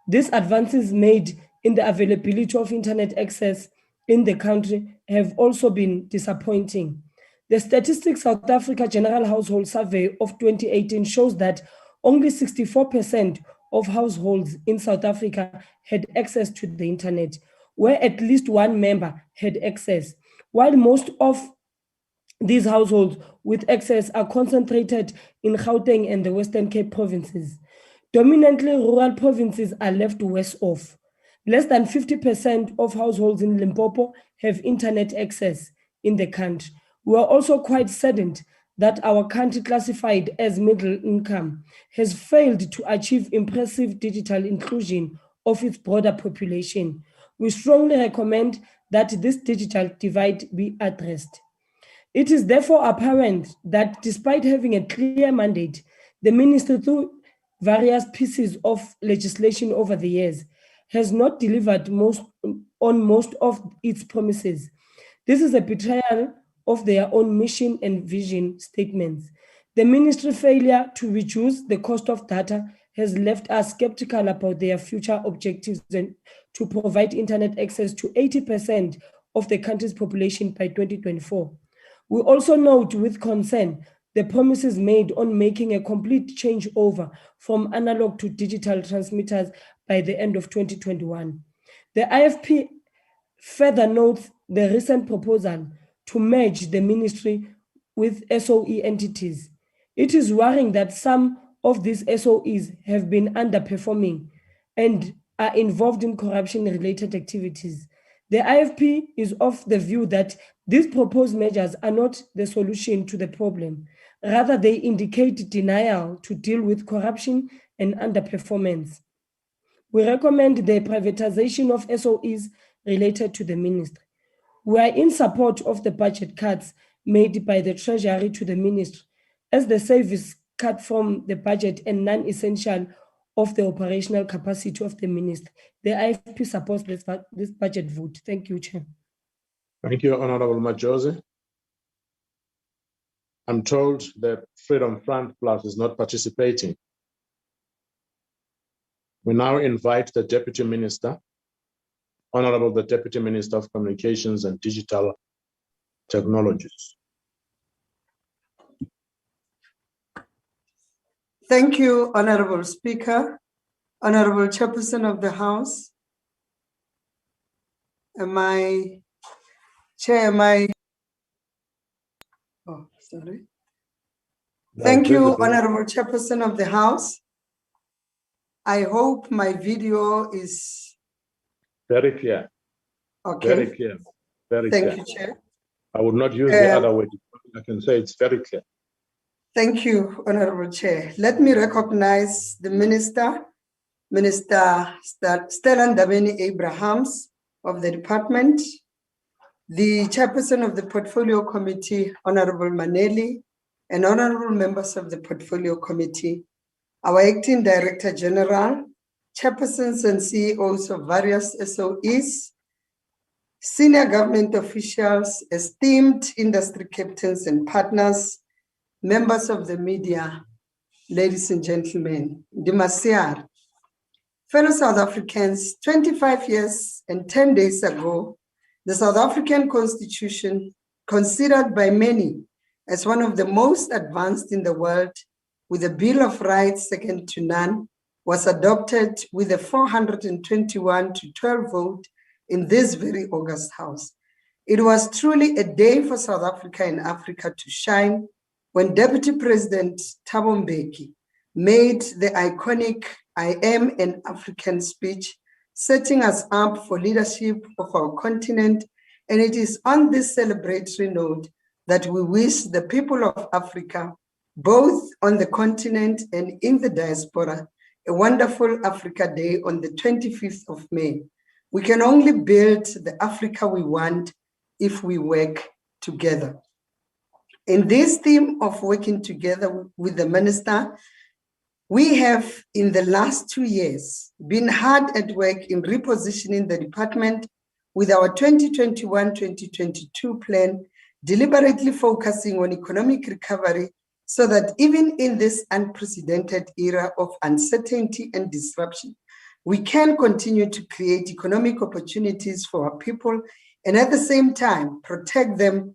These advances made in the availability of internet access in the country have also been disappointing. The Statistics South Africa General Household Survey of 2018 shows that only 64% of households in South Africa had access to the internet, where at least one member had access, while most of these households with access are concentrated in Gauteng and the Western Cape provinces. Dominantly, rural provinces are left worse off. Less than 50% of households in Limpopo have internet access in the country. We are also quite saddened that our country, classified as middle income, has failed to achieve impressive digital inclusion of its broader population. We strongly recommend that this digital divide be addressed. It is therefore apparent that despite having a clear mandate, the ministry, through various pieces of legislation over the years, has not delivered on most of its promises. This is a betrayal of their own mission and vision statements. The ministry's failure to reduce the cost of data has left us skeptical about their future objectives and to provide internet access to 80% of the country's population by 2024. We also note with concern the promises made on making a complete changeover from analog to digital transmitters by the end of 2021. The IFP further notes the recent proposal to merge the ministry with SOE entities. It is worrying that some of these SOEs have been underperforming and are involved in corruption-related activities. The IFP is of the view that these proposed measures are not the solution to the problem. Rather, they indicate denial to deal with corruption and underperformance. We recommend the privatization of SOEs related to the ministry. We are in support of the budget cuts made by the Treasury to the ministry, as the service cut from the budget and non-essential of the operational capacity of the ministry. The IFP supports this budget vote. Thank you, Chair. Thank you, Honorable Majosi. I'm told that Freedom Front Plus is not participating. We now invite the Deputy Minister Honorable the Deputy Minister of Communications and Digital Technologies. Thank you, Honorable Speaker, Honorable Chairperson of the House. Thank you, Honorable Chairperson of the House. I hope my video is very clear. Okay. Very clear. Very Thank clear. you, Chair. I would not use the other way. I can say it's very clear. Thank you, Honorable Chair. Let me recognize the Minister, Minister Stellan Ndabeni Abrahams of the department, the Chairperson of the Portfolio Committee, Honorable Maneli, and honorable members of the Portfolio Committee, our Acting Director General, Chairpersons and CEOs of various SOEs, senior government officials, esteemed industry captains and partners, members of the media, ladies and gentlemen, Dimasiar. Fellow South Africans, 25 years and 10 days ago, the South African Constitution, considered by many as one of the most advanced in the world, with a Bill of Rights second to none, was adopted with a 421-12 vote in this very August House. It was truly a day for South Africa and Africa to shine when Deputy President Thabo Mbeki made the iconic "I am an African" speech, setting us up for leadership of our continent. And it is on this celebratory note that we wish the people of Africa, both on the continent and in the diaspora, a wonderful Africa Day on the 25th of May. We can only build the Africa we want if we work together. In this theme of working together with the Minister, we have in the last 2 years been hard at work in repositioning the department with our 2021-2022 plan, deliberately focusing on economic recovery so that even in this unprecedented era of uncertainty and disruption, we can continue to create economic opportunities for our people and at the same time protect them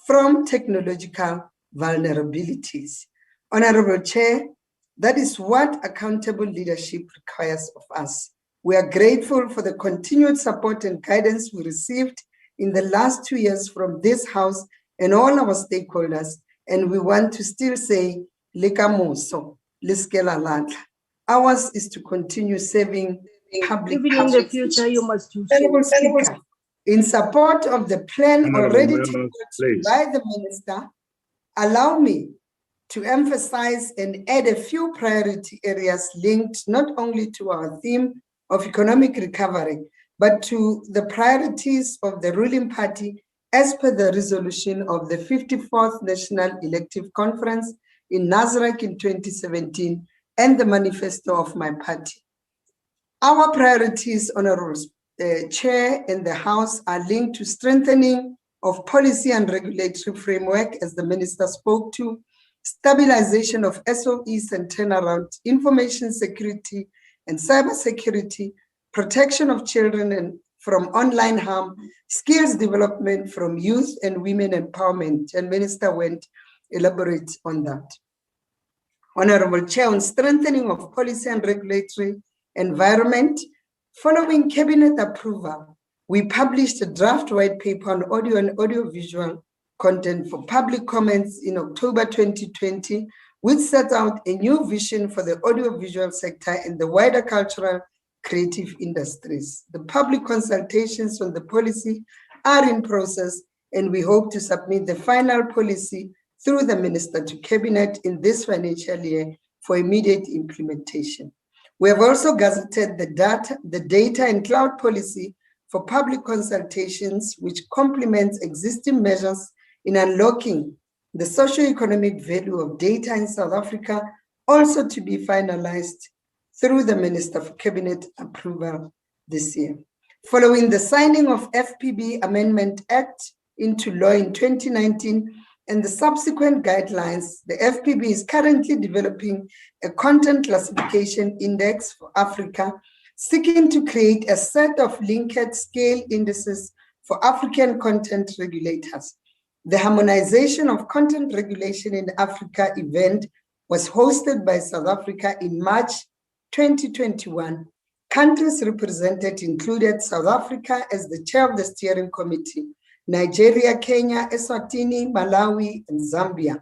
from technological vulnerabilities. Honorable Chair, that is what accountable leadership requires of us. We are grateful for the continued support and guidance we received in the last 2 years from this House and all our stakeholders, and we want to still say, Lekamoso, Liskela Latla. Ours is to continue serving public. Even in the future, you must do so. Honorable Speaker, in support of the plan Honorable already members, tabled please. by the Minister, allow me to emphasize and add a few priority areas linked not only to our theme of economic recovery, but to the priorities of the ruling party as per the resolution of the 54th National Elective Conference in Nasrec in 2017 and the manifesto of my party. Our priorities, Honorable Chair, and the House are linked to strengthening of policy and regulatory framework, as the Minister spoke to, stabilization of SOEs and turnaround, information security and cybersecurity, protection of children and from online harm, skills development from youth and women empowerment, and Minister went elaborate on that. Honorable Chair, on strengthening of policy and regulatory environment, following Cabinet approval, we published a draft white paper on audio and audiovisual content for public comments in October 2020, which set out a new vision for the audiovisual sector and the wider cultural creative industries. The public consultations on the policy are in process, and we hope to submit the final policy through the Minister to Cabinet in this financial year for immediate implementation. We have also gazetted the data and cloud policy for public consultations, which complements existing measures in unlocking the socio-economic value of data in South Africa, also to be finalized through the Minister for Cabinet approval this year. Following the signing of FPB Amendment Act into law in 2019 and the subsequent guidelines, the FPB is currently developing a content classification index for Africa seeking to create a set of linked scale indices for African content regulators. The Harmonization of Content Regulation in Africa event was hosted by South Africa in March 2021. Countries represented included South Africa as the chair of the steering committee, Nigeria, Kenya, Eswatini, Malawi, and Zambia.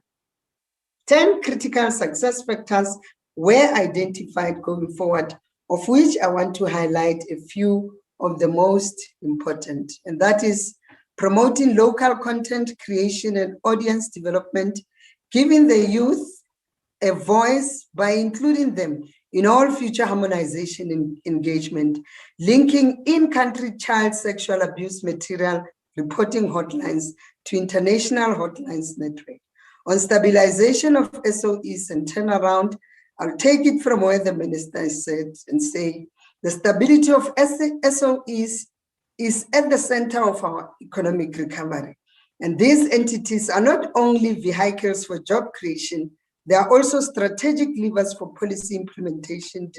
10 critical success factors were identified going forward, of which I want to highlight a few of the most important, and that is promoting local content creation and audience development, giving the youth a voice by including them in all future harmonization engagement, linking in-country child sexual abuse material reporting hotlines to international hotlines network. On stabilization of SOEs and turnaround, I'll take it from where the minister said and say, the stability of SOEs is at the center of our economic recovery. And these entities are not only vehicles for job creation, they are also strategic levers for policy implementation,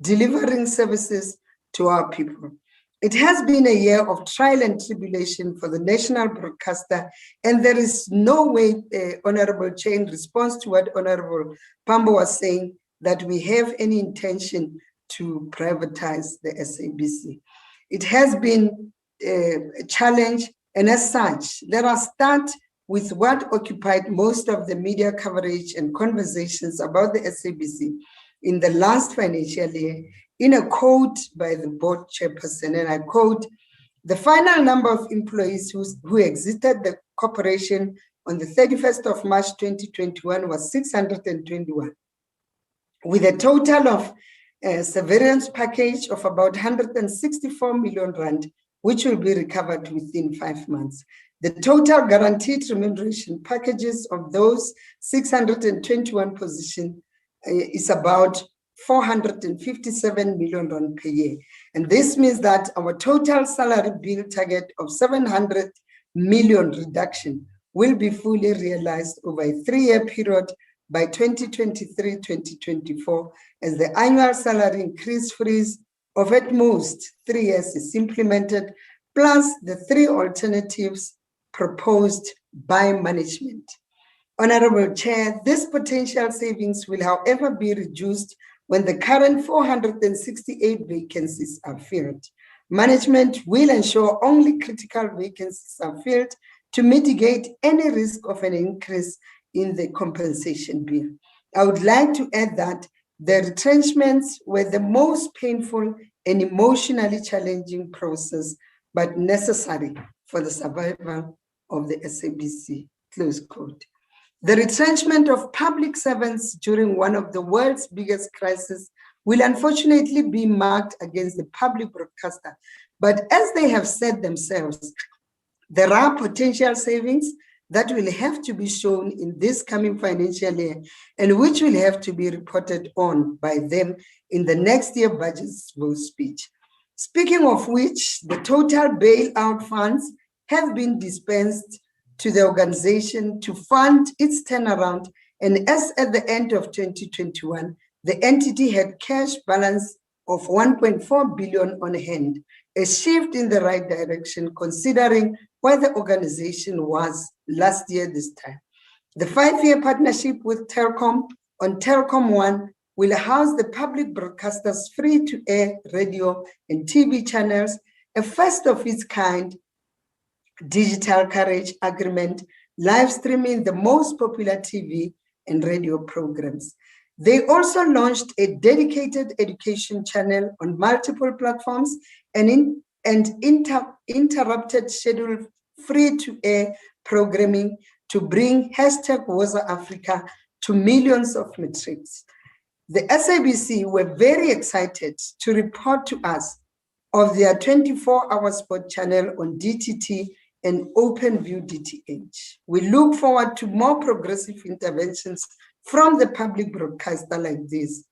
delivering services to our people. It has been a year of trial and tribulation for the national broadcaster, and there is no way, Honorable Chair, in response to what Honorable Pambo was saying, that we have any intention to privatize the SABC. It has been a challenge, and as such, let us start with what occupied most of the media coverage and conversations about the SABC in the last financial year, in a quote by the board chairperson, and I quote, "The final number of employees who exited the corporation on the 31st of March 2021 was 621, with a total of severance package of about 164 million rand, which will be recovered within 5 months. The total guaranteed remuneration packages of those 621 positions is about 457 million rand per year. And this means that our total salary bill target of 700 million reduction will be fully realized over a 3-year period by 2023-2024, as the annual salary increase freeze of at most 3 years is implemented, plus the 3 alternatives proposed by management. Honorable Chair, this potential savings will, however, be reduced when the current 468 vacancies are filled. Management will ensure only critical vacancies are filled to mitigate any risk of an increase in the compensation bill. I would like to add that the retrenchments were the most painful and emotionally challenging process, but necessary for the survival of the SABC, close quote. The retrenchment of public servants during one of the world's biggest crises will unfortunately be marked against the public broadcaster. But as they have said themselves, there are potential savings that will have to be shown in this coming financial year and which will have to be reported on by them in the next year budget's vote speech. Speaking of which, the total bailout funds have been dispensed to the organization to fund its turnaround, and as at the end of 2021, the entity had cash balance of 1.4 billion on hand, a shift in the right direction considering where the organization was last year this time. The 5-year partnership with Telkom on Telkom One will house the public broadcasters' free-to-air radio and TV channels, a first of its kind digital carriage agreement, live streaming the most popular TV and radio programs. They also launched a dedicated education channel on multiple platforms and interrupted scheduled free-to-air programming to bring #WazaAfrica to millions of metrics. The SABC were very excited to report to us of their 24-hour sport channel on DTT and OpenView DTH. We look forward to more progressive interventions from the public broadcaster like this.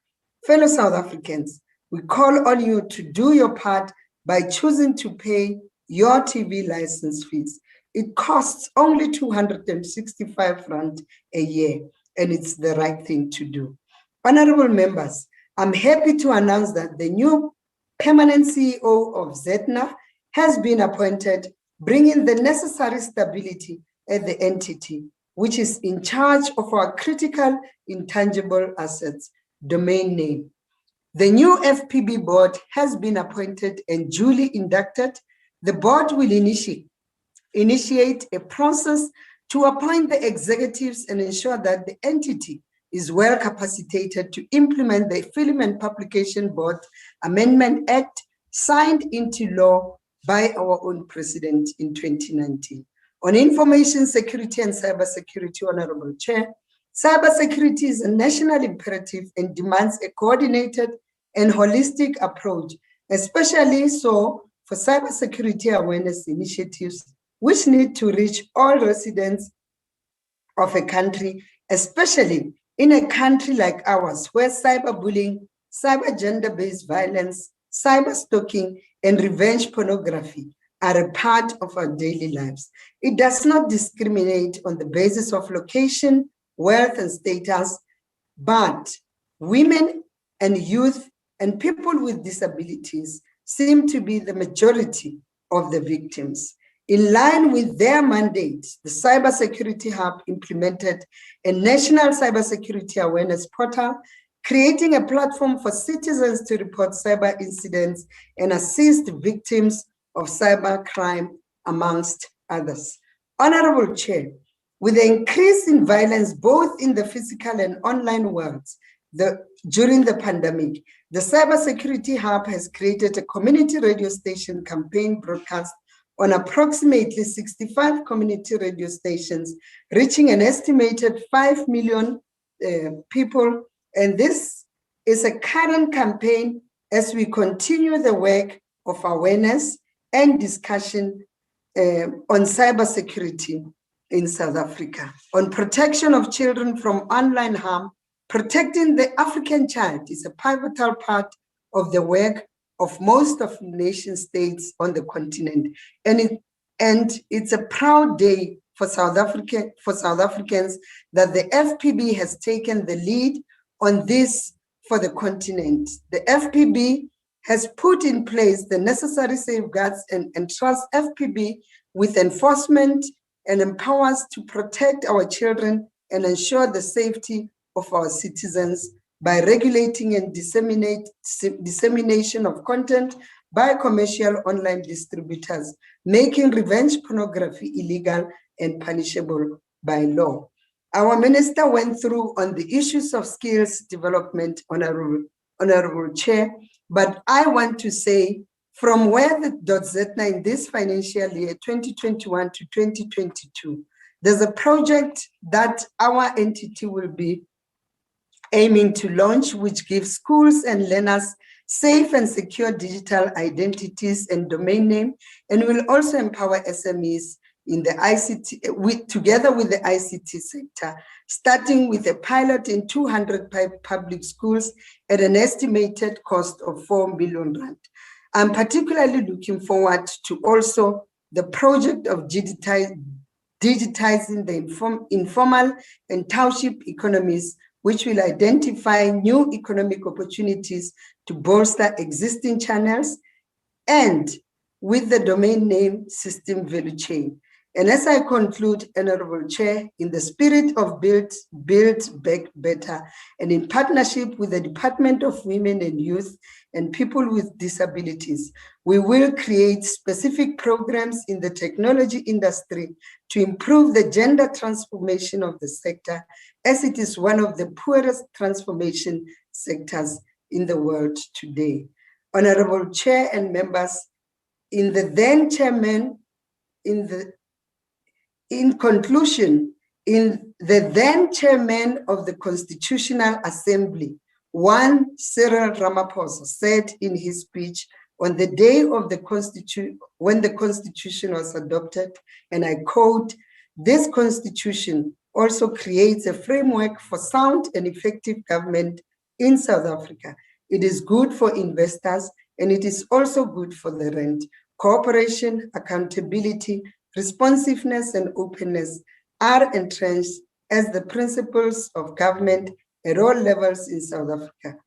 Fellow South Africans, we call on you to do your part by choosing to pay your TV license fees. It costs only 265 rand a year, and it's the right thing to do. Honorable members, I'm happy to announce that the new permanent CEO of ZETNA has been appointed, bringing the necessary stability at the entity, which is in charge of our critical intangible assets domain name. The new FPB board has been appointed and duly inducted. The board will initiate a process to appoint the executives and ensure that the entity is well capacitated to implement the Film and Publication Board Amendment Act signed into law by our own president in 2019. On information security and cybersecurity, Honorable Chair, cybersecurity is a national imperative and demands a coordinated and holistic approach, especially so for cybersecurity awareness initiatives, which need to reach all residents of a country, especially in a country like ours, where cyberbullying, cyber gender-based violence, cyber stalking, and revenge pornography are a part of our daily lives. It does not discriminate on the basis of location, wealth, and status, but women and youth and people with disabilities seem to be the majority of the victims. In line with their mandate, the Cybersecurity Hub implemented a national cybersecurity awareness portal, creating a platform for citizens to report cyber incidents and assist victims of cyber crime, amongst others. Honorable Chair, with the increase in violence both in the physical and online worlds during the pandemic, the Cybersecurity Hub has created a community radio station campaign broadcast on approximately 65 community radio stations, reaching an estimated 5 million people. And this is a current campaign as we continue the work of awareness and discussion on cybersecurity in South Africa. On protection of children from online harm, protecting the African child is a pivotal part of the work of most of the nation states on the continent. And it's a proud day for South Africans that the FPB has taken the lead on this for the continent. The FPB has put in place the necessary safeguards and entrusts FPB with enforcement and empowers to protect our children and ensure the safety of our citizens by regulating and dissemination of content by commercial online distributors, making revenge pornography illegal and punishable by law. Our minister went through on the issues of skills development, Honorable Chair, but I want to say from where the .ZETNA in this financial year, 2021 to 2022, there's a project that our entity will be aiming to launch, which gives schools and learners safe and secure digital identities and domain name, and will also empower SMEs in the ICT, together with the ICT sector, starting with a pilot in 200 public schools at an estimated cost of 4 billion rand. I'm particularly looking forward to also the project of digitizing the informal and township economies, which will identify new economic opportunities to bolster existing channels and with the domain name system value chain. And as I conclude, Honorable Chair, in the spirit of Build Back Better and in partnership with the Department of Women and Youth and People with Disabilities, we will create specific programs in the technology industry to improve the gender transformation of the sector, as it is one of the poorest transformation sectors in the world today. Honorable Chair and members, in conclusion, the then chairman of the Constitutional Assembly, one Cyril Ramaphosa, said in his speech on the day of when the Constitution was adopted, and I quote, "This Constitution also creates a framework for sound and effective government in South Africa. It is good for investors, and it is also good for the rent. Cooperation, accountability, responsiveness, and openness are entrenched as the principles of government at all levels in South Africa.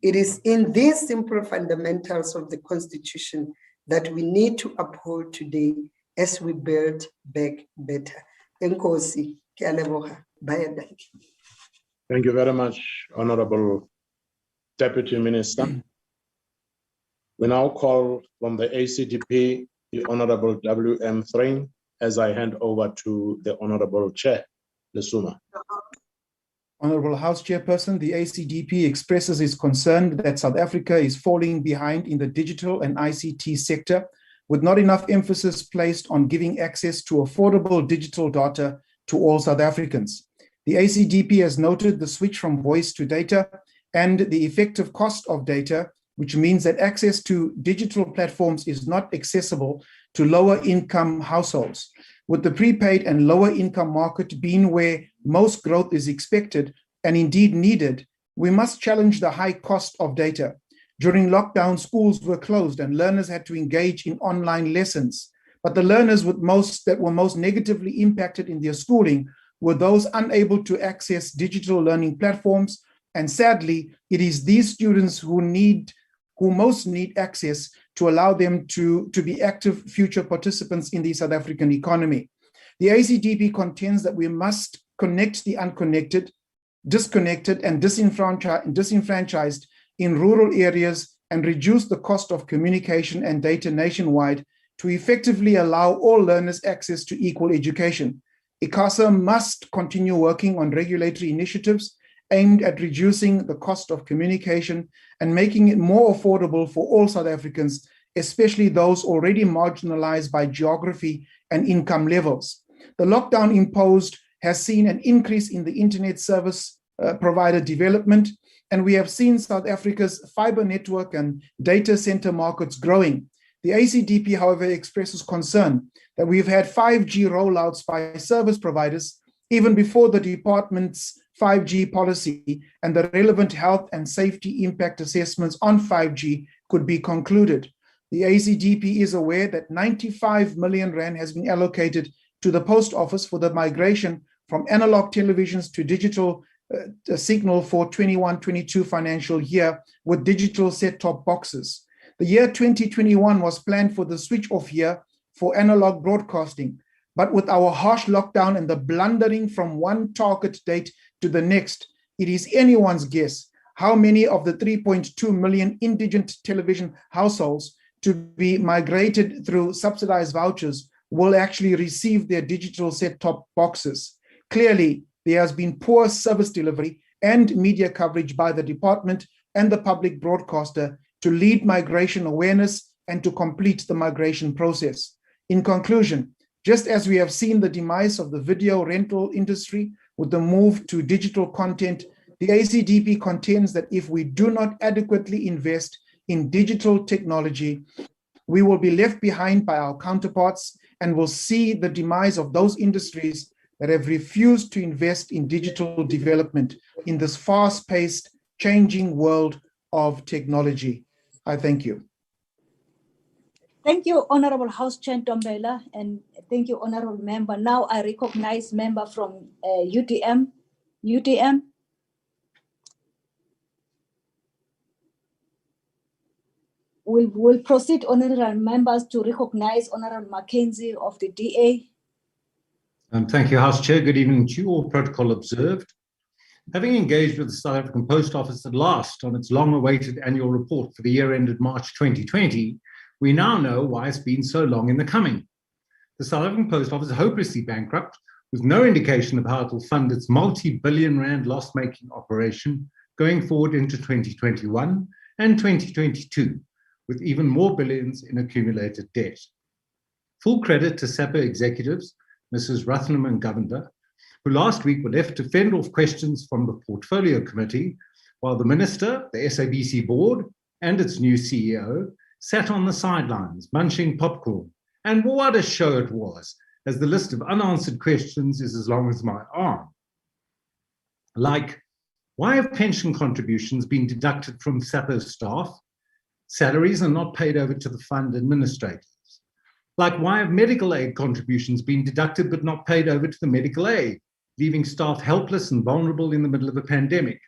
It is in these simple fundamentals of the Constitution that we need to uphold today as we build back better. Enkosi, ke a leboga, bayadanki. Thank you very much, Honorable Deputy Minister. We now call from the ACDP, the Honorable W.M. Thring, as I hand over to the Honorable Chair, Lesuma. Honorable House Chairperson, the ACDP expresses its concern that South Africa is falling behind in the digital and ICT sector, with not enough emphasis placed on giving access to affordable digital data to all South Africans. The ACDP has noted the switch from voice to data and the effective cost of data, which means that access to digital platforms is not accessible to lower income households. With the prepaid and lower income market being where most growth is expected and indeed needed, we must challenge the high cost of data. During lockdown, schools were closed and learners had to engage in online lessons. But the learners that were most negatively impacted in their schooling were those unable to access digital learning platforms. And sadly, it is these students who most need access to allow them to be active future participants in the South African economy. The ACDP contends that we must connect the unconnected, disconnected, and disenfranchised in rural areas and reduce the cost of communication and data nationwide to effectively allow all learners access to equal education. ICASA must continue working on regulatory initiatives aimed at reducing the cost of communication and making it more affordable for all South Africans, especially those already marginalized by geography and income levels. The lockdown imposed has seen an increase in the internet service provider development, and we have seen South Africa's fiber network and data center markets growing. The ACDP, however, expresses concern that we've had 5G rollouts by service providers even before the department's 5G policy and the relevant health and safety impact assessments on 5G could be concluded. The ACDP is aware that 95 million rand has been allocated to the post office for the migration from analog televisions to digital signal for 21-22 financial year with digital set-top boxes. The year 2021 was planned for the switch-off year for analog broadcasting, but with our harsh lockdown and the blundering from one target date to the next, it is anyone's guess how many of the 3.2 million indigent television households to be migrated through subsidized vouchers will actually receive their digital set-top boxes. Clearly, there has been poor service delivery and media coverage by the department and the public broadcaster to lead migration awareness and to complete the migration process. In conclusion, just as we have seen the demise of the video rental industry with the move to digital content, the ACDP contends that if we do not adequately invest in digital technology, we will be left behind by our counterparts and will see the demise of those industries that have refused to invest in digital development in this fast-paced, changing world of technology. I thank you. Thank you, Honorable House Chair Ntombela, and thank you, Honorable Member. Now I recognize member from UTM. UTM. We'll proceed, Honorable Members, to recognize Honorable Mackenzie of the DA. Thank you, House Chair. Good evening to you, all protocol observed. Having engaged with the South African Post Office at last on its long-awaited annual report for the year ended March 2020, we now know why it's been so long in the coming. The South African Post Office is hopelessly bankrupt, with no indication of how it will fund its multi-billion rand loss-making operation going forward into 2021 and 2022, with even more billions in accumulated debt. Full credit to SAPA executives, Mrs. Ruthnam and Govender, who last week were left to fend off questions from the Portfolio Committee, while the Minister, the SABC board, and its new CEO sat on the sidelines, munching popcorn. And what a show it was, as the list of unanswered questions is as long as my arm. Like, why have pension contributions been deducted from SAPA's staff? Salaries are not paid over to the fund administrators. Like, why have medical aid contributions been deducted but not paid over to the medical aid, leaving staff helpless and vulnerable in the middle of a pandemic?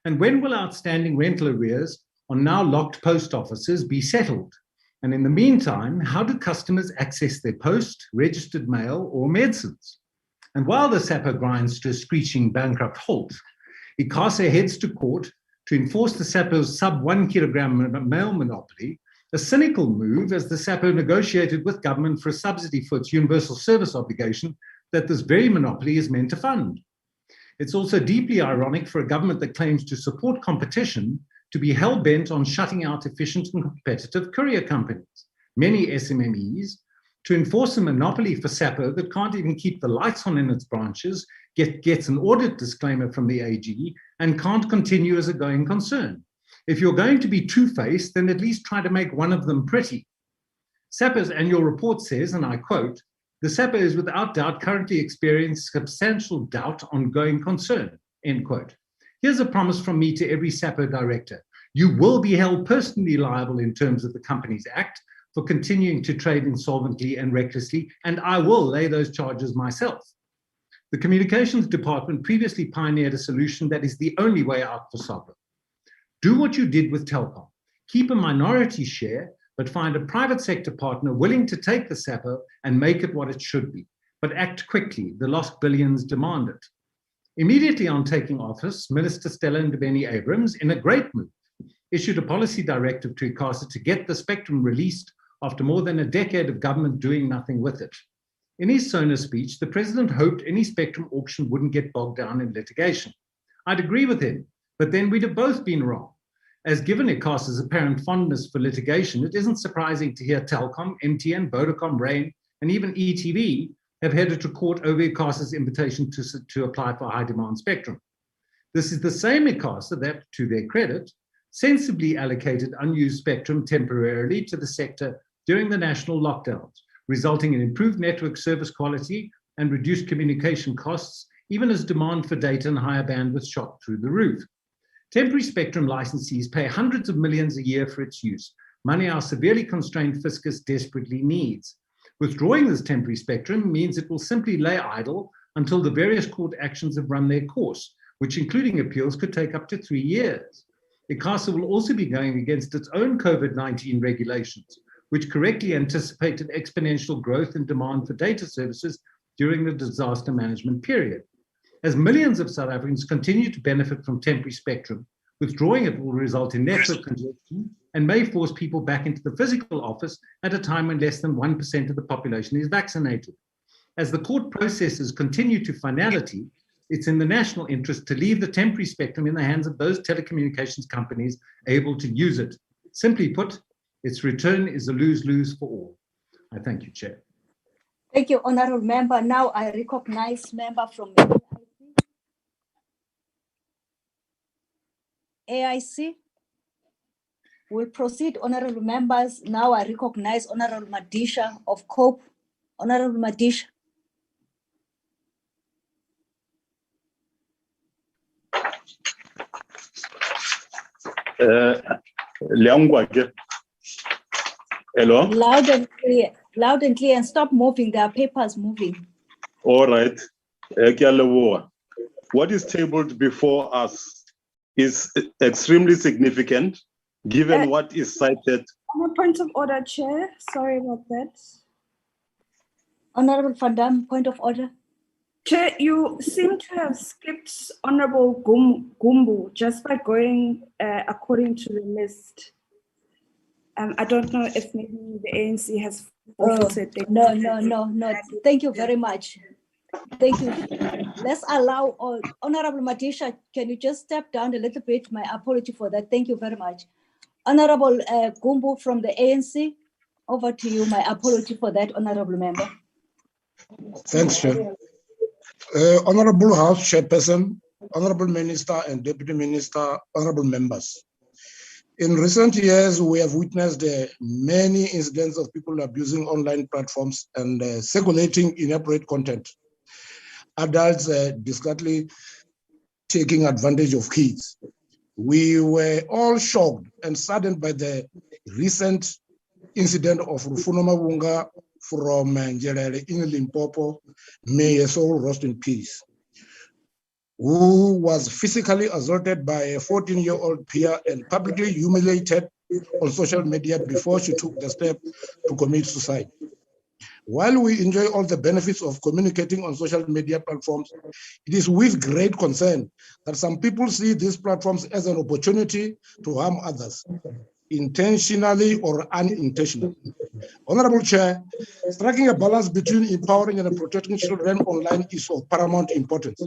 And when will outstanding rental arrears on now locked post offices be settled? And in the meantime, how do customers access their post, registered mail, or medicines? And while the SAPO grinds to a screeching bankrupt halt, ICASA heads to court to enforce the SAPO's sub 1 kilogram mail monopoly, a cynical move as the SAPO negotiated with government for a subsidy for its universal service obligation that this very monopoly is meant to fund. It's also deeply ironic for a government that claims to support competition to be hell-bent on shutting out efficient and competitive courier companies, many SMMEs, to enforce a monopoly for SAPO that can't even keep the lights on in its branches, gets an audit disclaimer from the AG, and can't continue as a going concern. If you're going to be two-faced, then at least try to make one of them pretty. SAPO's annual report says, and I quote, "The SAPO is without doubt currently experiencing substantial doubt on going concern," end quote. Here's a promise from me to every SAPO director. You will be held personally liable in terms of the Companies Act for continuing to trade insolvently and recklessly, and I will lay those charges myself. The Communications Department previously pioneered a solution that is the only way out for SAPO. Do what you did with Telkom. Keep a minority share, but find a private sector partner willing to take the SAPO and make it what it should be. But act quickly, the lost billions demand it. Immediately on taking office, Minister Stella Ndabeni-Abrams, in a great move, issued a policy directive to ICASA to get the spectrum released after more than a decade of government doing nothing with it. In his SONA speech, the president hoped any spectrum auction wouldn't get bogged down in litigation. I'd agree with him, but then we'd have both been wrong. As given ICASA's apparent fondness for litigation, it isn't surprising to hear Telkom, MTN, Vodacom, Rain, and even ETV have headed to court over ICASA's invitation to apply for high demand spectrum. This is the same ICASA that, to their credit, sensibly allocated unused spectrum temporarily to the sector during the national lockdowns, resulting in improved network service quality and reduced communication costs, even as demand for data and higher bandwidth shot through the roof. Temporary spectrum licensees pay hundreds of millions a year for its use, money our severely constrained fiscus desperately needs. Withdrawing this temporary spectrum means it will simply lay idle until the various court actions have run their course, which including appeals could take up to 3 years. ICASA will also be going against its own COVID-19 regulations, which correctly anticipated exponential growth in demand for data services during the disaster management period. As millions of South Africans continue to benefit from temporary spectrum, withdrawing it will result in network congestion and may force people back into the physical office at a time when less than 1% of the population is vaccinated. As the court processes continue to finality, it's in the national interest to leave the temporary spectrum in the hands of those telecommunications companies able to use it. Simply put, its return is a lose-lose for all. I thank you, Chair. Thank you, Honourable Member. Now I recognize member from AIC. We'll proceed, Honourable Members. Now I recognize Honourable Madisha of COPE. Honourable Madisha. Hello? Loud and clear, and stop moving. There are papers moving. All right. What is tabled before us is extremely significant, given what is cited. On a point of order, Chair. Sorry about that. Honourable Van Dam, point of order. Chair, you seem to have skipped Honourable Gumbu just by going according to the list. I don't know if maybe the ANC has forfeited. No. Thank you very much. Thank you. Let's allow Honourable Madisha, can you just step down a little bit? My apology for that. Thank you very much. Honourable Gumbu from the ANC, over to you. My apology for that, Honourable Member. Thanks, Chair. Honourable House Chairperson, Honourable Minister and Deputy Minister, Honourable Members. In recent years, we have witnessed many incidents of people abusing online platforms and circulating inappropriate content. Adults discreetly taking advantage of kids. We were all shocked and saddened by the recent incident of Rufuno Mawunga from Njelele in Limpopo. May his soul rest in peace. who was physically assaulted by a 14-year-old peer and publicly humiliated on social media before she took the step to commit suicide. While we enjoy all the benefits of communicating on social media platforms, it is with great concern that some people see these platforms as an opportunity to harm others, intentionally or unintentionally. Honorable Chair, striking a balance between empowering and protecting children online is of paramount importance.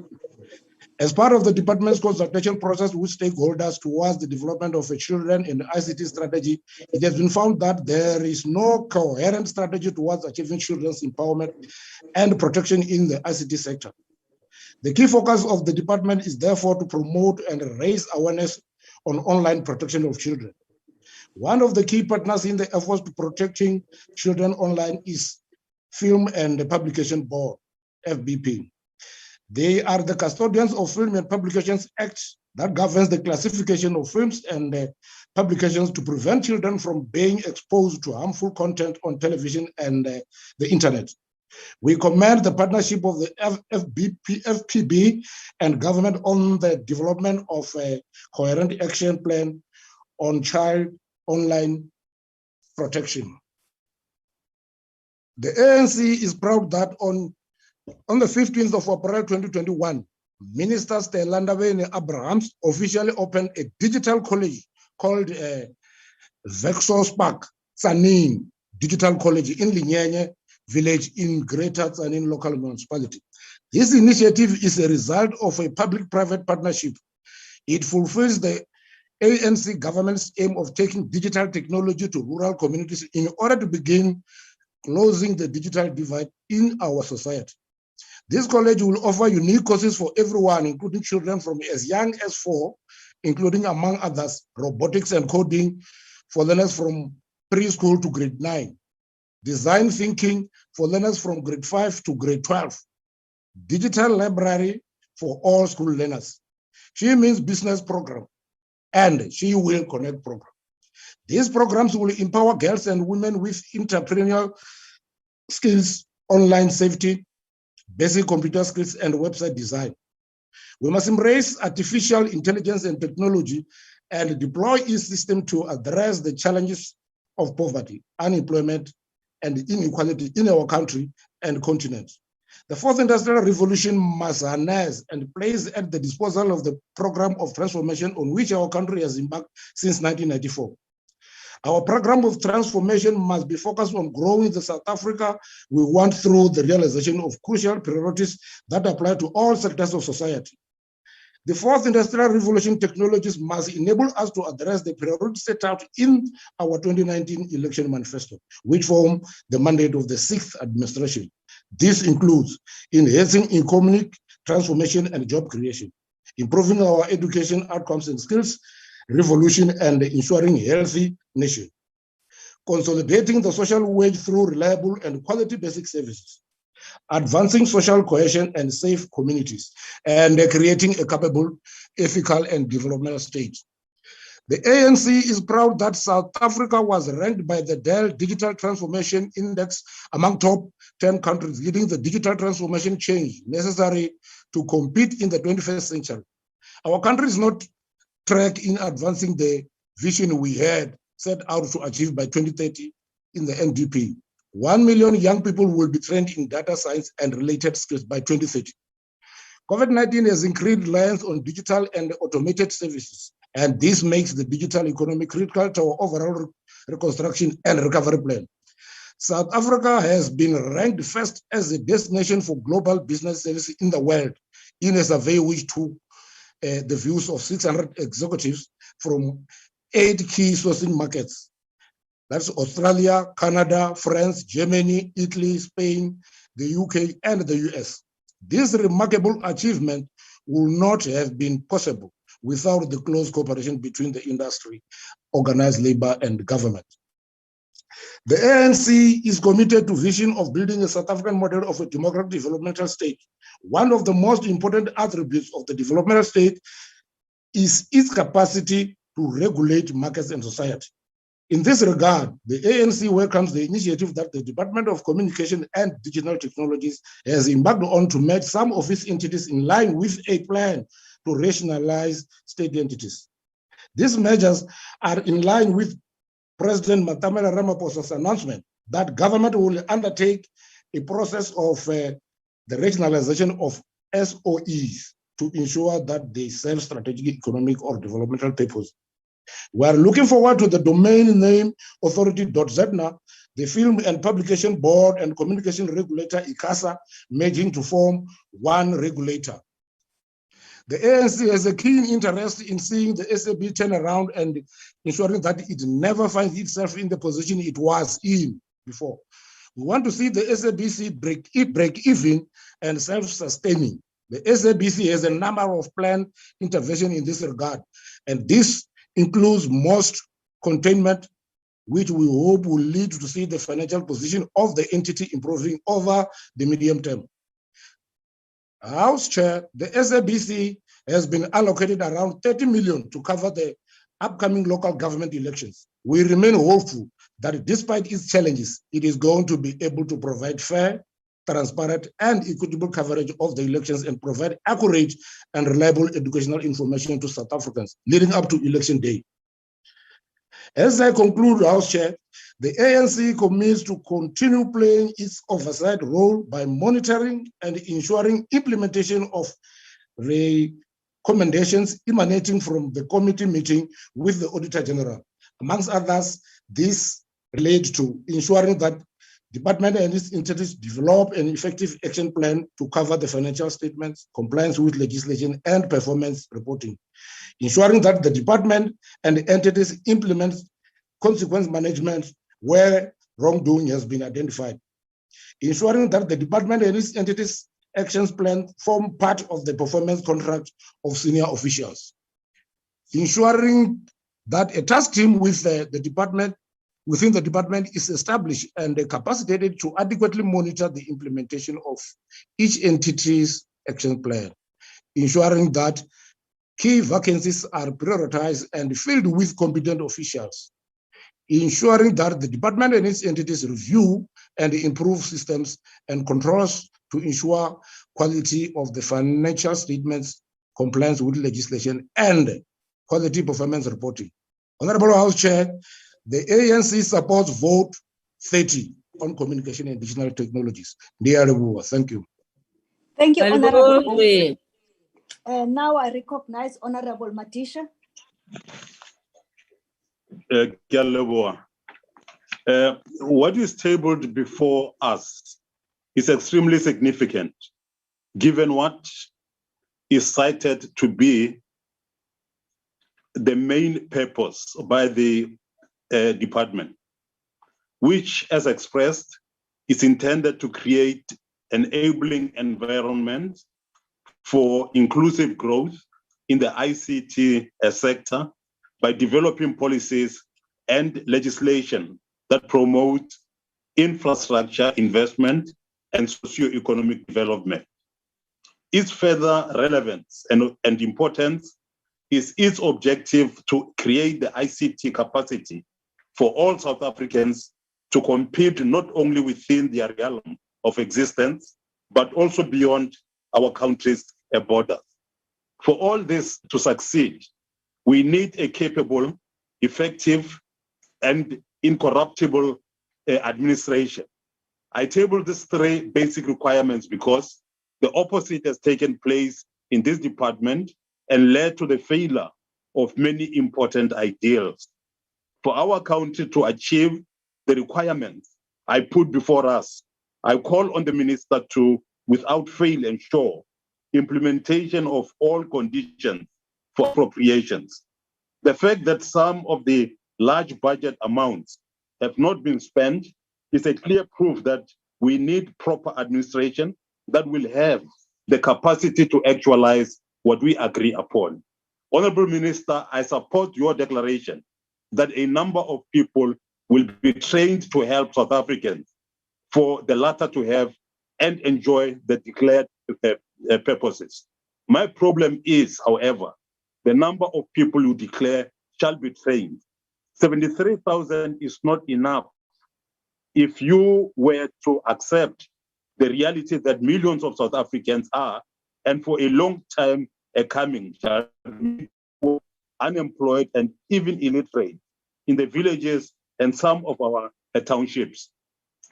As part of the department's consultation process with stakeholders towards the development of a children and ICT strategy, it has been found that there is no coherent strategy towards achieving children's empowerment and protection in the ICT sector. The key focus of the department is therefore to promote and raise awareness on online protection of children. One of the key partners in the efforts to protecting children online is Film and Publication Board, FBP. They are the custodians of Film and Publications Act that governs the classification of films and publications to prevent children from being exposed to harmful content on television and the internet. We commend the partnership of the FPB and government on the development of a coherent action plan on child online protection. The ANC is proud that on the 15th of April 2021, Minister Stella Abrahams officially opened a digital college called Vexo Spark Tsaning Digital College in Linyenye village in Greater Tsaning local municipality. This initiative is a result of a public-private partnership. It fulfills the ANC government's aim of taking digital technology to rural communities in order to begin closing the digital divide in our society. This college will offer unique courses for everyone, including children from as young as 4, including, among others, robotics and coding for learners from preschool to grade 9, design thinking for learners from grade 5 to grade 12, digital library for all school learners. She means business program, and She Will Connect program. These programs will empower girls and women with entrepreneurial skills, online safety, basic computer skills, and website design. We must embrace artificial intelligence and technology and deploy its system to address the challenges of poverty, unemployment, and inequality in our country and continent. The fourth industrial revolution must harness and place at the disposal of the program of transformation on which our country has embarked since 1994. Our program of transformation must be focused on growing the South Africa we want through the realization of crucial priorities that apply to all sectors of society. The fourth industrial revolution technologies must enable us to address the priorities set out in our 2019 election manifesto, which form the mandate of the 6th administration. This includes enhancing economic transformation and job creation, improving our education outcomes and skills revolution, and ensuring healthy nation, consolidating the social wage through reliable and quality basic services, advancing social cohesion and safe communities, and creating a capable, ethical, and developmental state. The ANC is proud that South Africa was ranked by the Dell Digital Transformation Index among top 10 countries leading the digital transformation change necessary to compete in the 21st century. Our country is not track in advancing the vision we had set out to achieve by 2030 in the NDP. 1 million young people will be trained in data science and related skills by 2030. COVID-19 has increased reliance on digital and automated services, and this makes the digital economy critical to our overall reconstruction and recovery plan. South Africa has been ranked first as a destination for global business services in the world in a survey which took the views of 600 executives from 8 key sourcing markets. That's Australia, Canada, France, Germany, Italy, Spain, the UK, and the US. This remarkable achievement would not have been possible without the close cooperation between the industry, organized labor, and government. The ANC is committed to the vision of building a South African model of a democratic developmental state. One of the most important attributes of the developmental state is its capacity to regulate markets and society. In this regard, the ANC welcomes the initiative that the Department of Communication and Digital Technologies has embarked on to merge some of its entities in line with a plan to rationalize state entities. These measures are in line with President Matamela Ramaphosa's announcement that government will undertake a process of the rationalization of SOEs to ensure that they serve strategic, economic, or developmental purpose. We are looking forward to the domain name authority.zna, the Film and Publication Board and Communication Regulator, ICASA, merging to form one regulator. The ANC has a keen interest in seeing the SAB turn around and ensuring that it never finds itself in the position it was in before. We want to see the SABC break even and self-sustaining. The SABC has a number of planned interventions in this regard, and this includes most containment, which we hope will lead to see the financial position of the entity improving over the medium term. House Chair, the SABC has been allocated around 30 million to cover the upcoming local government elections. We remain hopeful that despite its challenges, it is going to be able to provide fair, transparent, and equitable coverage of the elections and provide accurate and reliable educational information to South Africans leading up to election day. As I conclude, House Chair, the ANC commits to continue playing its oversight role by monitoring and ensuring implementation of recommendations emanating from the committee meeting with the Auditor General. Amongst others, this relates to ensuring that Department and its entities develop an effective action plan to cover the financial statements, compliance with legislation, and performance reporting. Ensuring that the department and entities implement consequence management where wrongdoing has been identified. Ensuring that the department and its entities actions plan form part of the performance contract of senior officials. Ensuring that a task team with within the department is established and capacitated to adequately monitor the implementation of each entity's action plan. Ensuring that key vacancies are prioritized and filled with competent officials. Ensuring that the department and its entities review and improve systems and controls to ensure quality of the financial statements, compliance with legislation, and quality performance reporting. Honorable House Chair, the ANC supports vote 30 on communication and digital technologies. Thank you. Thank you, Honorable. Now I recognize Honorable Matisha. What is tabled before us is extremely significant, given what is cited to be the main purpose by the department, which, as expressed, is intended to create an enabling environment for inclusive growth in the ICT sector by developing policies and legislation that promote infrastructure investment and socio-economic development. Its further relevance and importance is its objective to create the ICT capacity for all South Africans to compete not only within their realm of existence, but also beyond our country's borders. For all this to succeed, we need a capable, effective, and incorruptible administration. I table these three basic requirements because the opposite has taken place in this department and led to the failure of many important ideals. For our country to achieve the requirements I put before us, I call on the minister to, without fail, ensure implementation of all conditions for appropriations. The fact that some of the large budget amounts have not been spent is a clear proof that we need proper administration that will have the capacity to actualize what we agree upon. Honorable Minister, I support your declaration that a number of people will be trained to help South Africans for the latter to have and enjoy the declared purposes. My problem is, however, the number of people you declare shall be trained. 73,000 is not enough if you were to accept the reality that millions of South Africans are, and for a long time coming, unemployed and even illiterate in the villages and some of our townships.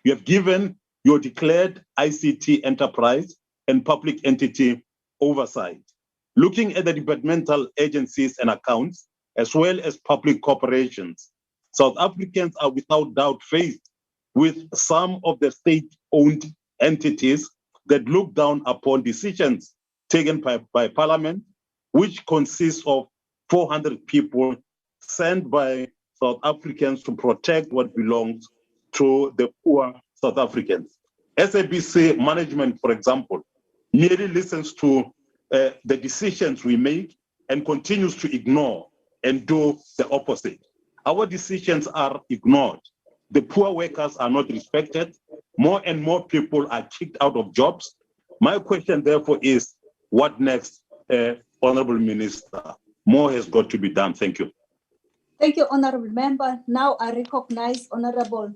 You have given your declared ICT enterprise and public entity oversight. Looking at the departmental agencies and accounts, as well as public corporations, South Africans are without doubt faced with some of the state-owned entities that look down upon decisions taken by Parliament, which consists of 400 people sent by South Africans to protect what belongs to the poor South Africans. SABC management, for example, merely listens to the decisions we make and continues to ignore and do the opposite. Our decisions are ignored. The poor workers are not respected. More and more people are kicked out of jobs. My question, therefore, is what next, Honorable Minister? More has got to be done. Thank you. Thank you, Honorable Member. Now I recognize Honorable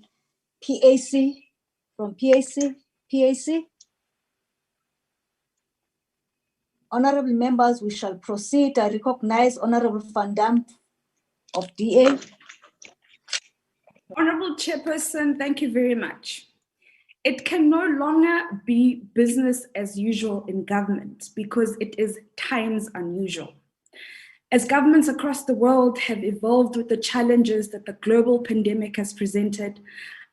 PAC from PAC. Honorable members, we shall proceed. I recognize Honorable Van Dam of DA. Honorable Chairperson, thank you very much. It can no longer be business as usual in government because it is times unusual. As governments across the world have evolved with the challenges that the global pandemic has presented,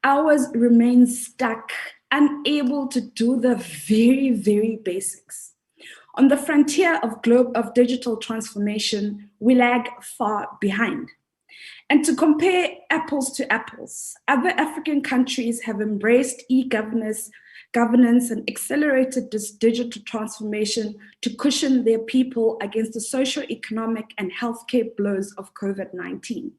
ours remains stuck, unable to do the very, very basics. On the frontier of digital transformation, we lag far behind. And to compare apples to apples, other African countries have embraced e-governance and accelerated this digital transformation to cushion their people against the socio-economic and healthcare blows of COVID-19.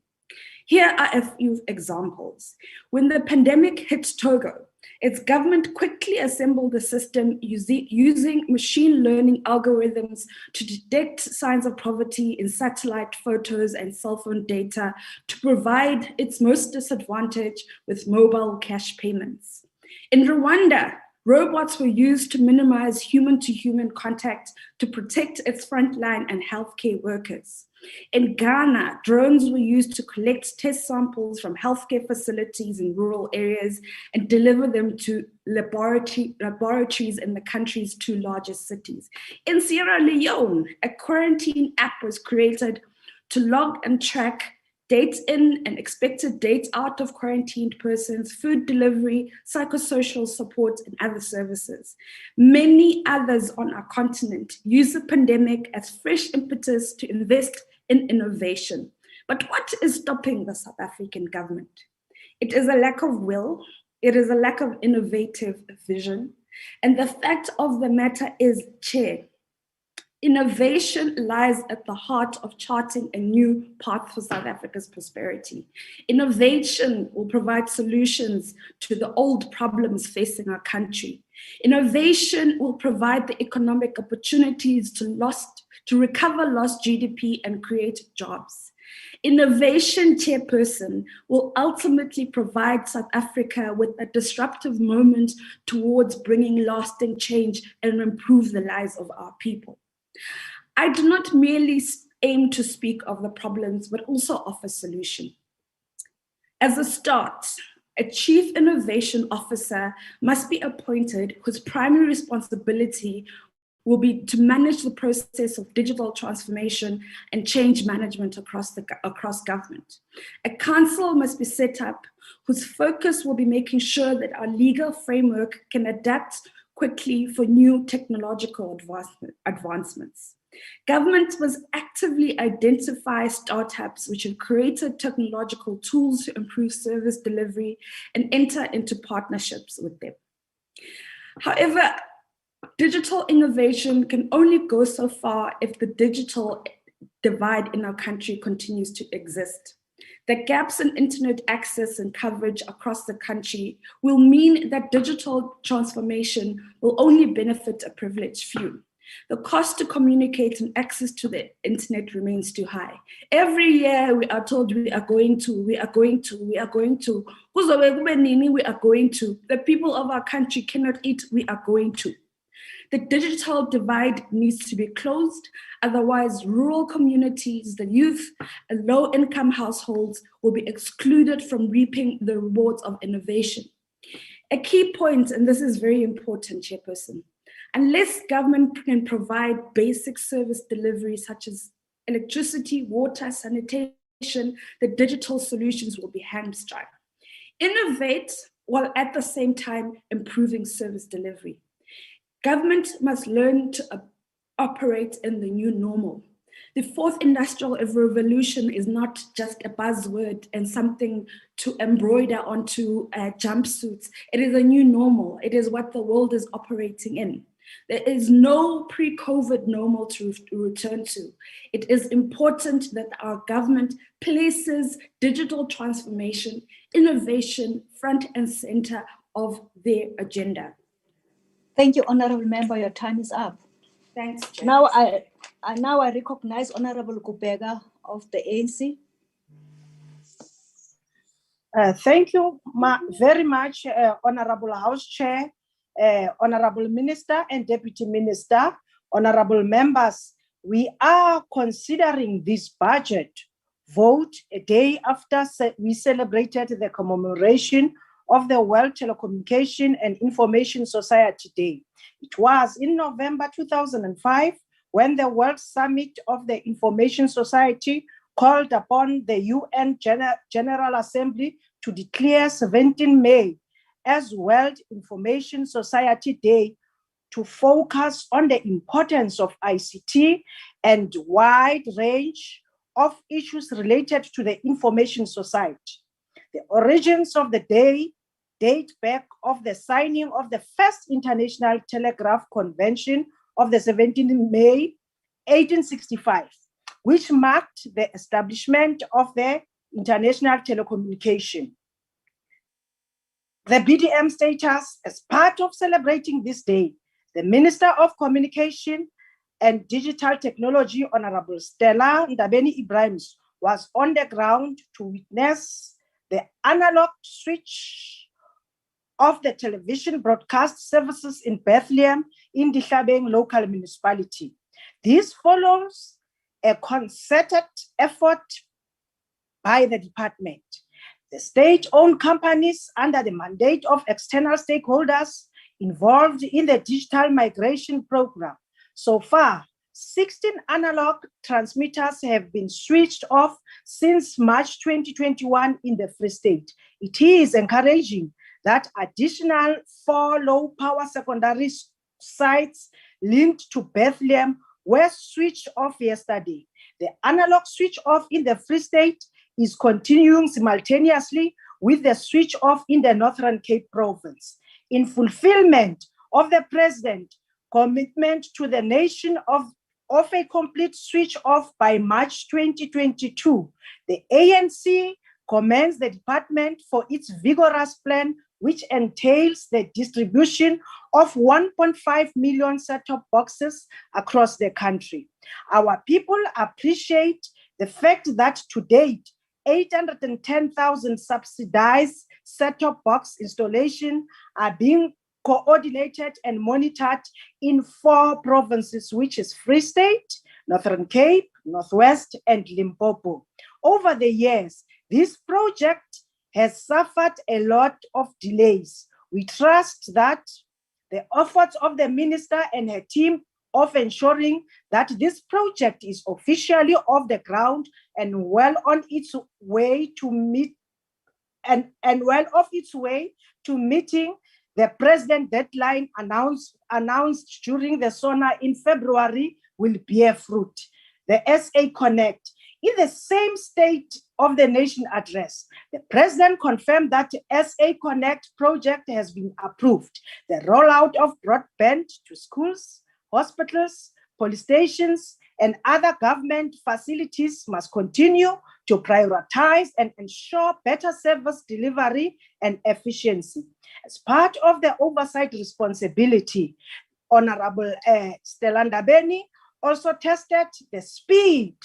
Here are a few examples. When the pandemic hit Togo, its government quickly assembled a system using machine learning algorithms to detect signs of poverty in satellite photos and cell phone data to provide its most disadvantaged with mobile cash payments. In Rwanda, robots were used to minimize human-to-human contact to protect its frontline and healthcare workers. In Ghana, drones were used to collect test samples from healthcare facilities in rural areas and deliver them to laboratories in the country's two largest cities. In Sierra Leone, a quarantine app was created to log and track dates in and expected dates out of quarantined persons, food delivery, psychosocial support, and other services. Many others on our continent use the pandemic as fresh impetus to invest in innovation. But what is stopping the South African government? It is a lack of will, it is a lack of innovative vision, and the fact of the matter is, Chair, innovation lies at the heart of charting a new path for South Africa's prosperity. Innovation will provide solutions to the old problems facing our country. Innovation will provide the economic opportunities to recover lost GDP and create jobs. Innovation, Chairperson, will ultimately provide South Africa with a disruptive moment towards bringing lasting change and improve the lives of our people. I do not merely aim to speak of the problems, but also offer solution. As a start, a Chief Innovation Officer must be appointed whose primary responsibility will be to manage the process of digital transformation and change management across government. A council must be set up whose focus will be making sure that our legal framework can adapt quickly for new technological advancements. Government must actively identify startups which have created technological tools to improve service delivery and enter into partnerships with them. However, digital innovation can only go so far if the digital divide in our country continues to exist. The gaps in internet access and coverage across the country will mean that digital transformation will only benefit a privileged few. The cost to communicate and access to the internet remains too high. Every year we are told we are going to. We are going to. The people of our country cannot eat, we are going to. The digital divide needs to be closed, otherwise rural communities, the youth, and low-income households will be excluded from reaping the rewards of innovation. A key point, and this is very important, Chairperson, unless government can provide basic service delivery such as electricity, water, sanitation, the digital solutions will be hamstrung. Innovate while at the same time improving service delivery. Government must learn to operate in the new normal. The fourth industrial revolution is not just a buzzword and something to embroider onto jumpsuits. It is a new normal. It is what the world is operating in. There is no pre-COVID normal to return to. It is important that our government places digital transformation, innovation front and center of their agenda. Thank you, Honorable Member. Your time is up. Thanks, Chair. Now I recognize Honorable Kubega of the ANC. Thank you very much, Honorable House Chair, Honorable Minister and Deputy Minister, Honorable Members. We are considering this budget vote a day after we celebrated the commemoration of the World Telecommunication and Information Society Day. It was in November 2005 when the World Summit of the Information Society called upon the UN General Assembly to declare 17 May as World Information Society Day to focus on the importance of ICT and wide range of issues related to the information society. The origins of the day date back of the signing of the first International Telegraph Convention of the 17th May 1865, which marked the establishment of the international telecommunication. The BDM status, as part of celebrating this day, the Minister of Communication and Digital Technology, Honorable Stella Ndabeni-Abrahams, was on the ground to witness the analog switch of the television broadcast services in Bethlehem in Dihlabeng local municipality. This follows a concerted effort by the department. The state-owned companies under the mandate of external stakeholders involved in the digital migration program. So far, 16 analog transmitters have been switched off since March 2021 in the Free State. It is encouraging that additional 4 low-power secondary sites linked to Bethlehem were switched off yesterday. The analog switch off in the Free State is continuing simultaneously with the switch off in the Northern Cape Province. In fulfillment of the President's commitment to the nation of a complete switch off by March 2022, the ANC commends the department for its vigorous plan, which entails the distribution of 1.5 million set-top boxes across the country. Our people appreciate the fact that to date, 810,000 subsidized set-top box installation are being coordinated and monitored in 4 provinces, which is Free State, Northern Cape, Northwest, and Limpopo. Over the years, this project has suffered a lot of delays. We trust that the efforts of the minister and her team of ensuring that this project is officially off the ground and well on its way to meet meeting the President deadline announced during the SONA in February will bear fruit. The SA Connect. In the same State of the Nation address, the President confirmed that the SA Connect project has been approved. The rollout of broadband to schools, hospitals, police stations, and other government facilities must continue to prioritize and ensure better service delivery and efficiency. As part of the oversight responsibility, Honorable Stella Ndabeni also tested the speed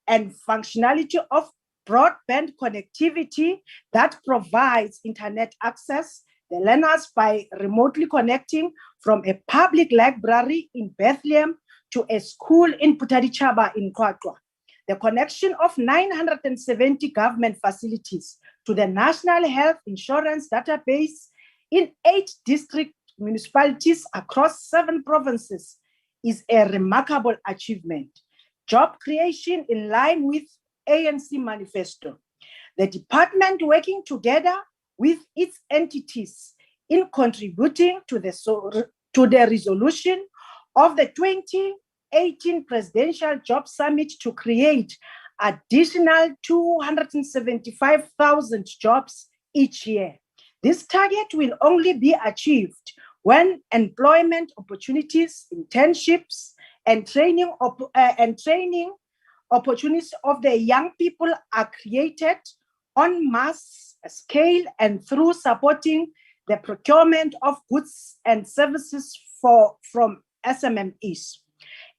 and functionality of broadband connectivity that provides internet access the learners by remotely connecting from a public library in Bethlehem to a school in Putadichaba in Kwatwa. The connection of 970 government facilities to the National Health Insurance Database in 8 district municipalities across 7 provinces is a remarkable achievement. Job creation in line with ANC manifesto. The department working together with its entities in contributing to the resolution of the 2018 Presidential Job Summit to create additional 275,000 jobs each year. This target will only be achieved when employment opportunities, internships, and training opportunities of the young people are created on mass scale and through supporting the procurement of goods and services from SMMEs.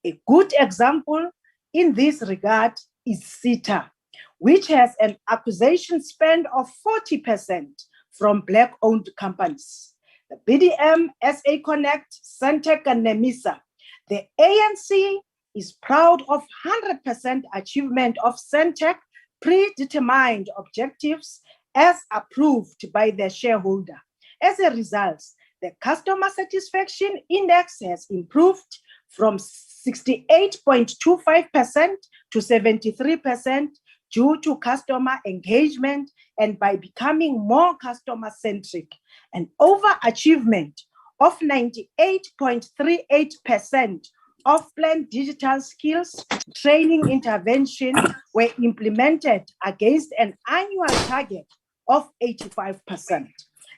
A good example in this regard is CETA, which has an acquisition spend of 40% from Black-owned companies. The BDM, SA Connect, Centec, and NEMISA. The ANC is proud of 100% achievement of Centec predetermined objectives as approved by the shareholder. As a result, the customer satisfaction index has improved from 68.25% to 73% due to customer engagement and by becoming more customer-centric. An overachievement of 98.38% of planned digital skills training intervention were implemented against an annual target of 85%.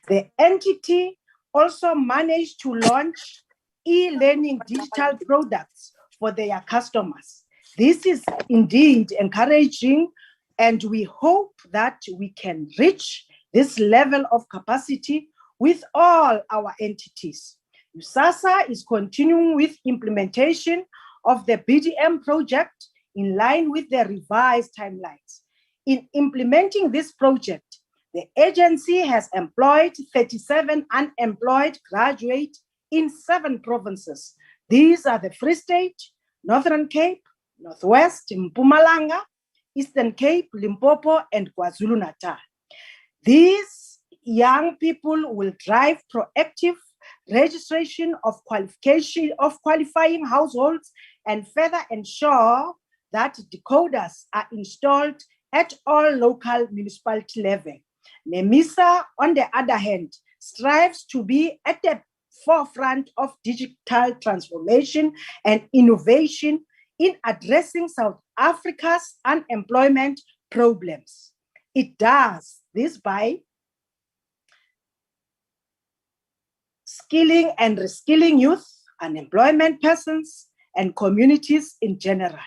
The entity also managed to launch e-learning digital products for their customers. This is indeed encouraging, and we hope that we can reach this level of capacity with all our entities. USASA is continuing with implementation of the BDM project in line with the revised timelines. In implementing this project, the agency has employed 37 unemployed graduates in 7 provinces. These are the Free State, Northern Cape, Northwest, Mpumalanga, Eastern Cape, Limpopo, and KwaZulu-Natal. These young people will drive proactive registration of qualifying households and further ensure that decoders are installed at all local municipality level. NEMISA, on the other hand, strives to be at the forefront of digital transformation and innovation in addressing South Africa's unemployment problems. It does this by skilling and reskilling youth, unemployment persons, and communities in general.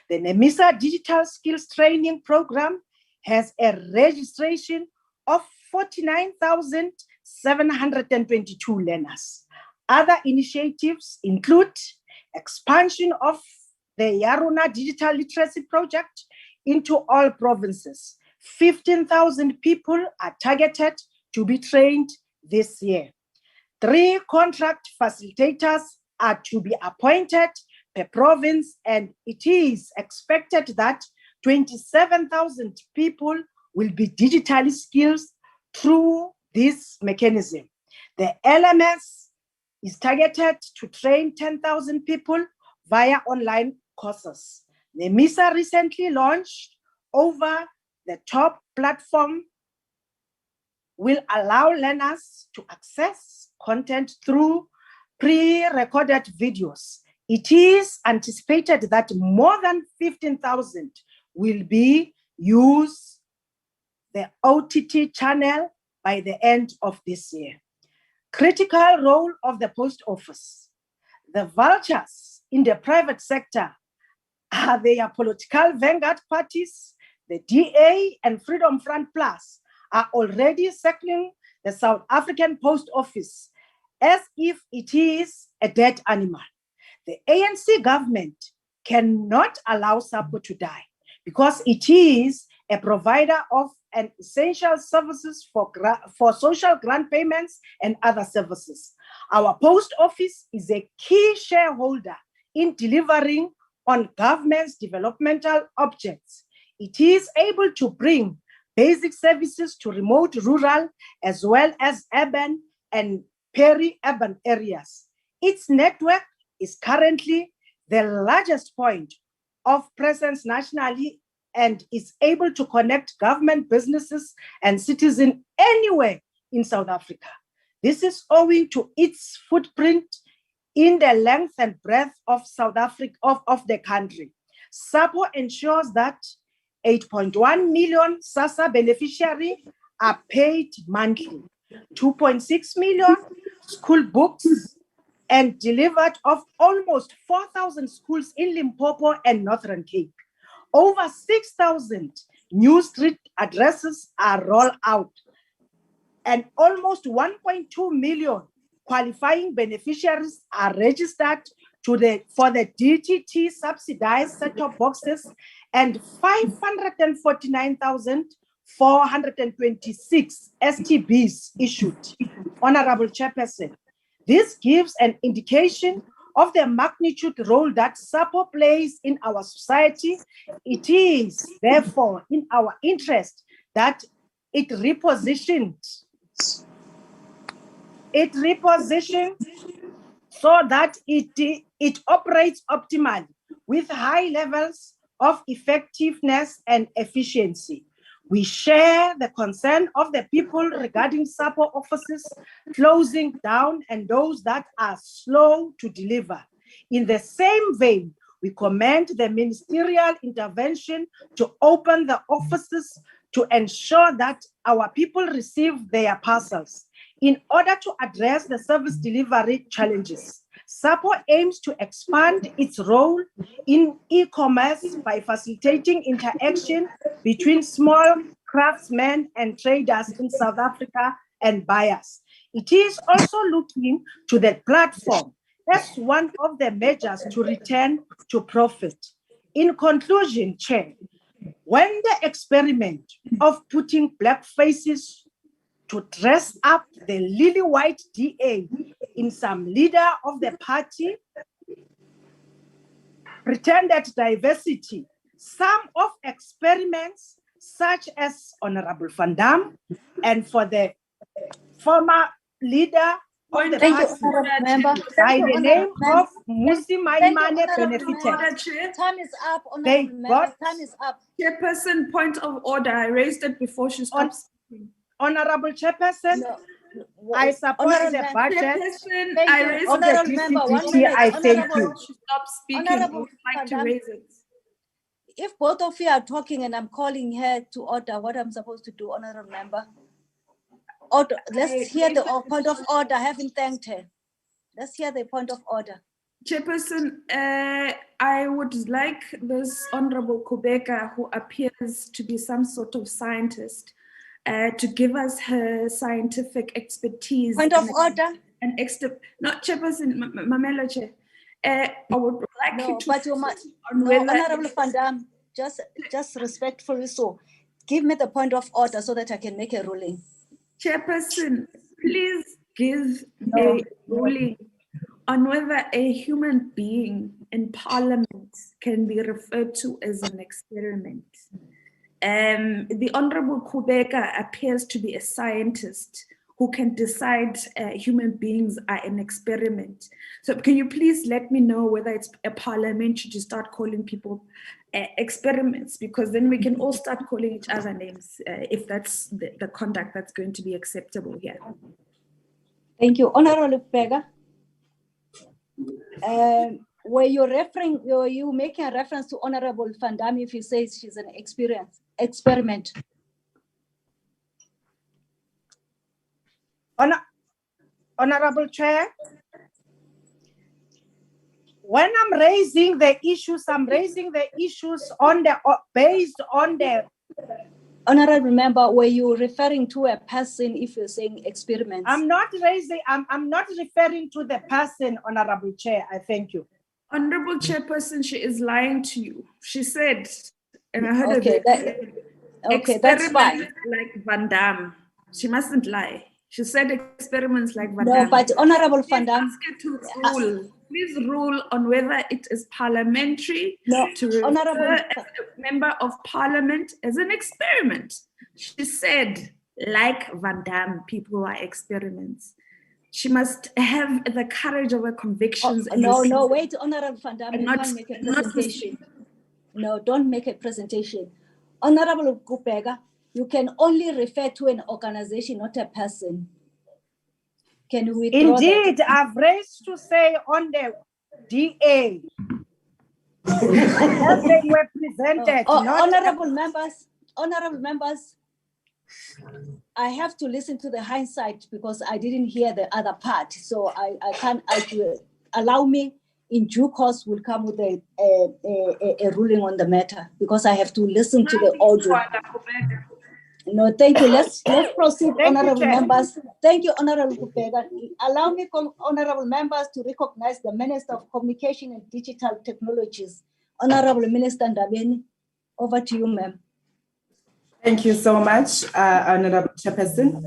The NEMISA Digital Skills Training Program has a registration of 49,722 learners. Other initiatives include expansion of the Yaruna Digital Literacy Project into all provinces. 15,000 people are targeted to be trained this year. 3 contract facilitators are to be appointed per province, and it is expected that 27,000 people will be digitally skilled through this mechanism. The LMS is targeted to train 10,000 people via online courses. NEMISA recently launched over-the-top platform will allow learners to access content through pre-recorded videos. It is anticipated that more than 15,000 will be use the OTT channel by the end of this year. Critical role of the post office. The vultures in the private sector are their political vanguard parties. The DA and Freedom Front Plus are already circling the South African Post Office as if it is a dead animal. The ANC government cannot allow SAPO to die because it is a provider of an essential services for social grant payments and other services. Our post office is a key shareholder in delivering on government's developmental objectives. It is able to bring basic services to remote, rural, as well as urban and peri-urban areas. Its network is currently the largest point of presence nationally and is able to connect government, businesses, and citizens anywhere in South Africa. This is owing to its footprint in the length and breadth of South Africa, of the country. SAPO ensures that 8.1 million SASSA beneficiaries are paid monthly, 2.6 million school books, and delivered of almost 4,000 schools in Limpopo and Northern Cape. Over 6,000 new street addresses are rolled out, and almost 1.2 million qualifying beneficiaries are registered for the DTT subsidized set-top boxes, and 549,426 STBs issued. Honorable Chairperson, this gives an indication of the magnitude role that SAPO plays in our society. It is therefore in our interest that it repositions so that it operates optimally with high levels of effectiveness and efficiency. We share the concern of the people regarding SAPO offices closing down and those that are slow to deliver. In the same vein, we commend the ministerial intervention to open the offices to ensure that our people receive their parcels. In order to address the service delivery challenges, SAPO aims to expand its role in e-commerce by facilitating interaction between small craftsmen and traders in South Africa and buyers. It is also looking to the platform as one of the measures to return to profit. In conclusion, Chair, when the experiment of putting black faces to dress up the lily white DA in some leader of the party pretended diversity, some of experiments such as Honorable Van Dam and for the former leader of the party by the name of Musi Maimane benefited. Time is up, They honorable member. got Time is up. Chairperson, point of order. I raised it before she stopped speaking. Honorable Chairperson, No. I support Honorable the member. budget Chairperson, Thank I you. raised of the Honorable member, 1 DCDT. minute. I thank Honorable, you. She stopped speaking. I Honorable would like to Madam, raise it. if both of you are talking and I'm calling her to order, what I'm supposed to do, honorable member? Order. Let's hear the point of order, having thanked her. Let's hear the point of order. Chairperson, I would like this Honorable Kubeka, who appears to be some sort of scientist, to give us her scientific expertise. Point of order? No, Chairperson, Mamela Chair. I would like you No, to but you must, on no, whether Honorable Van Dam, just respectfully so. Give me the point of order so that I can make a ruling. Chairperson, please give No. a ruling on whether a human being in Parliament can be referred to as an experiment. The Honorable Kubeka appears to be a scientist who can decide human beings are an experiment. So can you please let me know whether it's a parliamentary to start calling people experiments, because then we can all start calling each other names if that's the conduct that's going to be acceptable here. Thank you. Honorable Pega. Were you making a reference to Honorable Van Dam if he says she's an experiment? Honorable Chair, when I'm raising the issues, I'm raising the issues on the based on the Honorable member, were you referring to a person if you're saying experiments? I'm not referring to the person, Honorable Chair. I thank you. Honorable Chairperson, she is lying to you. She said, and I heard Okay, that's fine. experiments like Van Damme. She mustn't lie. She said experiments like Van No, Damme. but Honorable Van Damme. Ask her to rule. Please rule on whether it is parliamentary to refer as a member of parliament as an experiment. She said, like Van Damme, people are experiments. She must have the courage of her convictions. No, wait, Honorable Van Damme, you can't make a presentation. No, don't make a presentation. Honorable Kupega, you can only refer to an organization, not a person. Can you withdraw Indeed, that? I've raised to say on the DA. As they were presented. Honorable members, I have to listen to the hindsight because I didn't hear the other part. So I can't allow me in due course will come with a ruling on the matter because I have to listen to the audio. No, thank you. Let's proceed, honorable members. Thank you, Honorable Kupega. Allow me, honorable members, to recognize the Minister of Communication and Digital Technologies. Honorable Minister Ndabeni, over to you, ma'am. Thank you so much, Honorable Chairperson.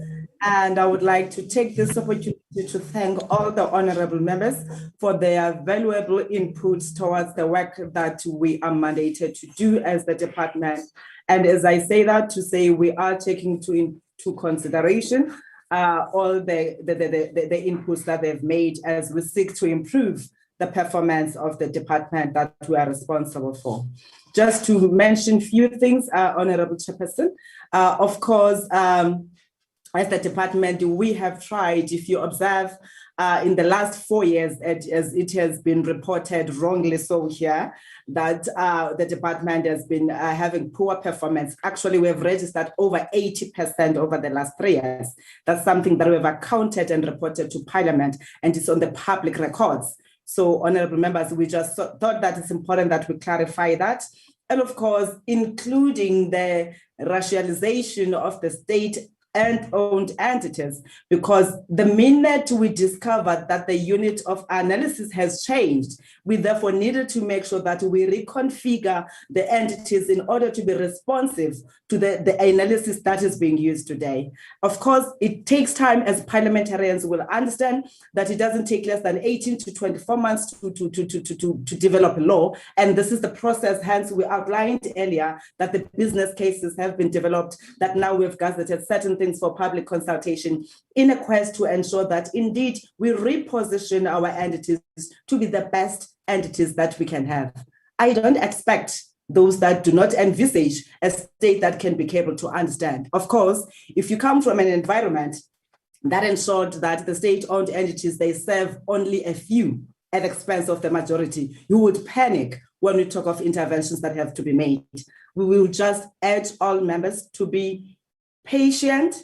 And I would like to take this opportunity to thank all the honorable members for their valuable inputs towards the work that we are mandated to do as the department. And as I say that, to say we are taking into consideration all the inputs that they've made as we seek to improve the performance of the department that we are responsible for. Just to mention a few things, Honorable Chairperson, of course, as the department, we have tried, if you observe, in the last 4 years, as it has been reported wrongly so here, that the department has been having poor performance. Actually, we have registered over 80% over the last 3 years. That's something that we have accounted and reported to Parliament, and it's on the public records. So, honorable members, we just thought that it's important that we clarify that. And of course, including the racialization of the state and owned entities, because the minute we discovered that the unit of analysis has changed, we therefore needed to make sure that we reconfigure the entities in order to be responsive to the analysis that is being used today. Of course, it takes time, as parliamentarians will understand, that it doesn't take less than 18 to 24 months to develop a law. And this is the process, hence we outlined earlier that the business cases have been developed, that now we've gazetted certain things for public consultation in a quest to ensure that indeed we reposition our entities to be the best entities that we can have. I don't expect those that do not envisage a state that can be able to understand. Of course, if you come from an environment that ensured that the state-owned entities, they serve only a few at the expense of the majority, you would panic when we talk of interventions that have to be made. We will just urge all members to be patient,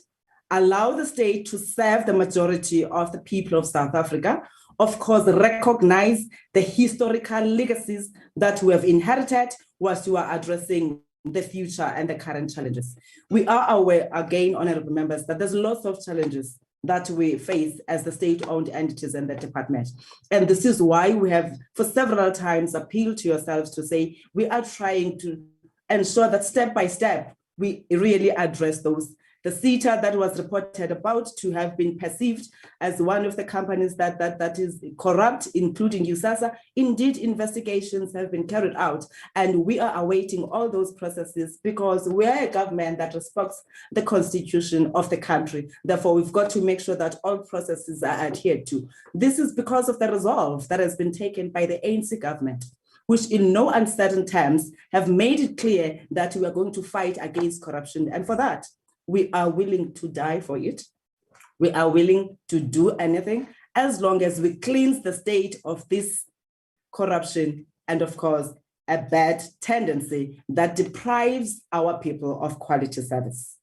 allow the state to serve the majority of the people of South Africa. Of course, recognize the historical legacies that we have inherited whilst you are addressing the future and the current challenges. We are aware, again, honorable members, that there's lots of challenges that we face as the state-owned entities and the department. And this is why we have, for several times, appealed to yourselves to say, we are trying to ensure that step by step, we really address those. The CETA that was reported about to have been perceived as one of the companies that is corrupt, including USASA, indeed investigations have been carried out, and we are awaiting all those processes because we are a government that respects the constitution of the country. Therefore, we've got to make sure that all processes are adhered to. This is because of the resolve that has been taken by the ANC government, which in no uncertain terms have made it clear that we are going to fight against corruption. And for that, we are willing to die for it. We are willing to do anything as long as we cleanse the state of this corruption and, of course, a bad tendency that deprives our people of quality service.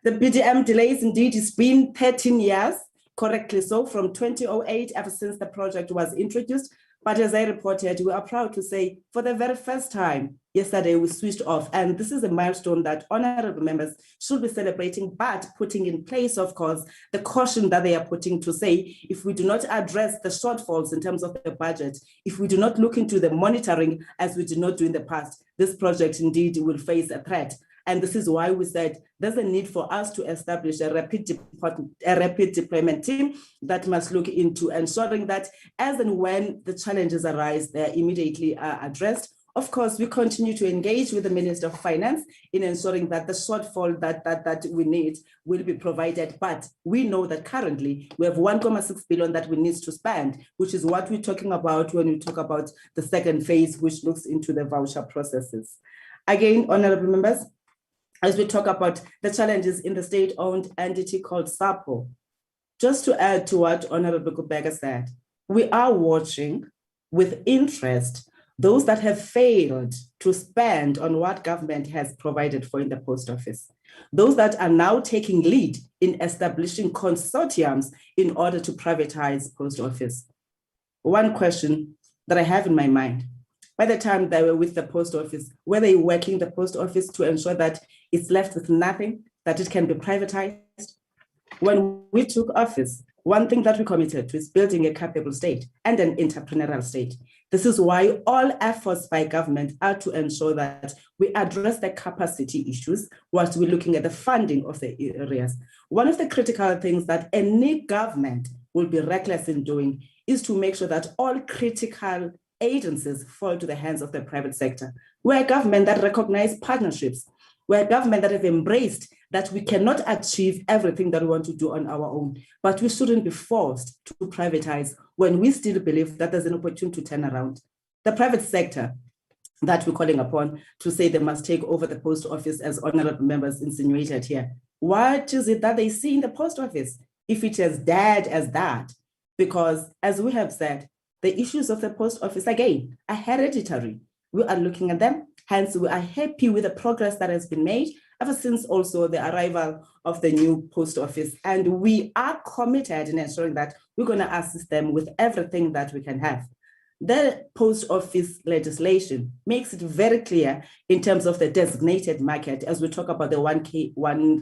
The BDM delays, indeed, it's been 13 years, correctly so, from 2008, ever since the project was introduced. But as I reported, we are proud to say for the very first time, yesterday we switched off. And this is a milestone that honorable members should be celebrating, but putting in place, of course, the caution that they are putting to say, if we do not address the shortfalls in terms of the budget, if we do not look into the monitoring as we did not do in the past, this project indeed will face a threat. And this is why we said there's a need for us to establish a rapid deployment team that must look into ensuring that as and when the challenges arise, they are immediately addressed. Of course, we continue to engage with the Minister of Finance in ensuring that the shortfall that we need will be provided. But we know that currently we have 1.6 billion that we need to spend, which is what we're talking about when we talk about the second phase, which looks into the voucher processes. Again, honorable members, as we talk about the challenges in the state-owned entity called SAPO, just to add to what Honorable Kubega said, we are watching with interest those that have failed to spend on what government has provided for in the post office, those that are now taking lead in establishing consortiums in order to privatize post office. One question that I have in my mind, by the time they were with the post office, were they working the post office to ensure that it's left with nothing, that it can be privatized? When we took office, one thing that we committed to is building a capable state and an entrepreneurial state. This is why all efforts by government are to ensure that we address the capacity issues whilst we're looking at the funding of the areas. One of the critical things that any government will be reckless in doing is to make sure that all critical agencies fall to the hands of the private sector. We're a government that recognize partnerships. We're a government that have embraced that we cannot achieve everything that we want to do on our own, but we shouldn't be forced to privatize when we still believe that there's an opportunity to turn around. The private sector that we're calling upon to say they must take over the post office, as honorable members insinuated here. What is it that they see in the post office? If it is dead as that, because as we have said, the issues of the post office, again, are hereditary. We are looking at them, hence we are happy with the progress that has been made ever since also the arrival of the new post office. And we are committed in ensuring that we're going to assist them with everything that we can have. The post office legislation makes it very clear in terms of the designated market as we talk about the 1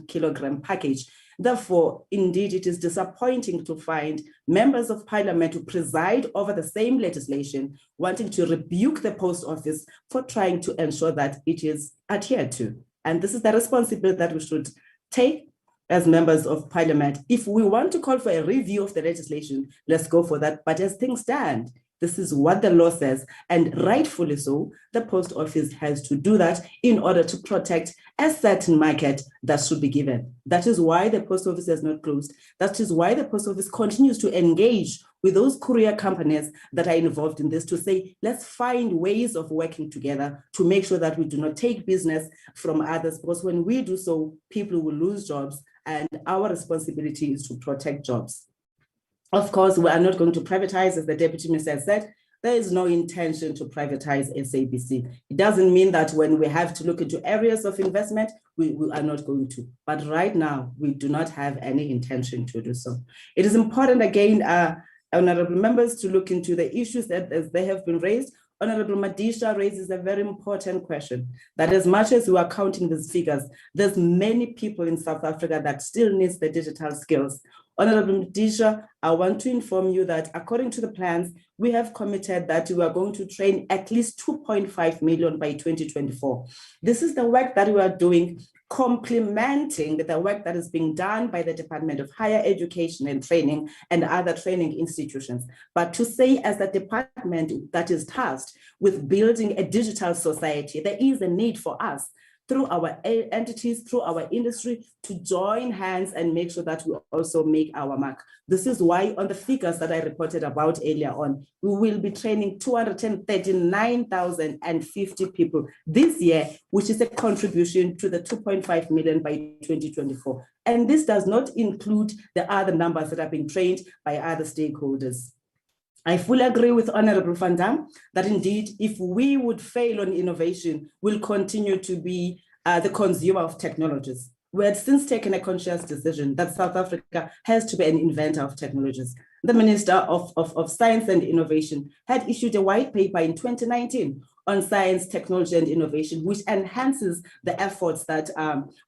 kilogram package. Therefore, indeed, it is disappointing to find members of parliament who preside over the same legislation wanting to rebuke the post office for trying to ensure that it is adhered to. And this is the responsibility that we should take as members of parliament. If we want to call for a review of the legislation, let's go for that. But as things stand, this is what the law says, and rightfully so, the post office has to do that in order to protect a certain market that should be given. That is why the post office has not closed. That is why the post office continues to engage with those courier companies that are involved in this to say, let's find ways of working together to make sure that we do not take business from others, because when we do so, people will lose jobs, and our responsibility is to protect jobs. Of course, we are not going to privatize, as the Deputy Minister said. There is no intention to privatize SABC. It doesn't mean that when we have to look into areas of investment, we are not going to. But right now, we do not have any intention to do so. It is important, again, honorable members, to look into the issues that as they have been raised. Honorable Madisha raises a very important question, that as much as we are counting these figures, there's many people in South Africa that still needs the digital skills. Honorable Madisha, I want to inform you that according to the plans, we have committed that we are going to train at least 2.5 million by 2024. This is the work that we are doing, complementing the work that is being done by the Department of Higher Education and Training and other training institutions. But to say, as a department that is tasked with building a digital society, there is a need for us, through our entities, through our industry, to join hands and make sure that we also make our mark. This is why on the figures that I reported about earlier on, we will be training 239,050 people this year, which is a contribution to the 2.5 million by 2024. And this does not include the other numbers that are being trained by other stakeholders. I fully agree with Honorable Van Dam that indeed, if we would fail on innovation, we'll continue to be the consumer of technologies. We had since taken a conscious decision that South Africa has to be an inventor of technologies. the Minister of Science and Innovation had issued a white paper in 2019 on science, technology, and innovation, which enhances the efforts that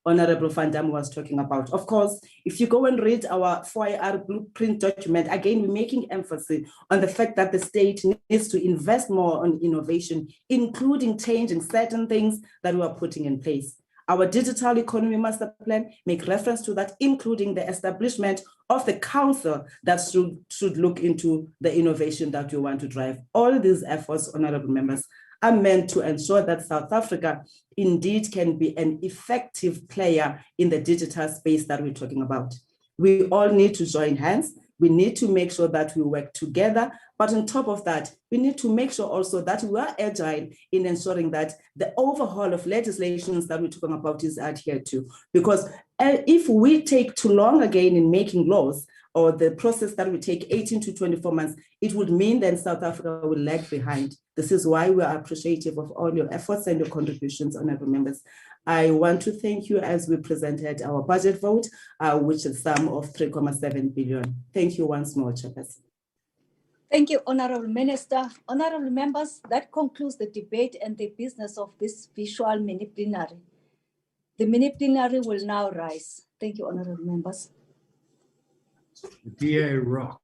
Honorable Van Dam was talking about. Of course, if you go and read our 4IR blueprint document, again, we're making emphasis on the fact that the state needs to invest more on innovation, including changing certain things that we are putting in place. Our digital economy master plan make reference to that, including the establishment of the council that should look into the innovation that we want to drive. All these efforts, honorable members, are meant to ensure that South Africa indeed can be an effective player in the digital space that we're talking about. We all need to join hands. We need to make sure that we work together. But on top of that, we need to make sure also that we are agile in ensuring that the overhaul of legislations that we're talking about is adhered to. Because if we take too long again in making laws, or the process that will take 18 to 24 months, it would mean that South Africa will lag behind. This is why we are appreciative of all your efforts and your contributions, honorable members. I want to thank you as we presented our budget vote, which is a sum of 3.7 billion. Thank you once more, Chairperson. Thank you, Honorable Minister. Honorable members, that concludes the debate and the business of this visual mini plenary. The mini plenary will now rise. Thank you, honorable members. DA Rock.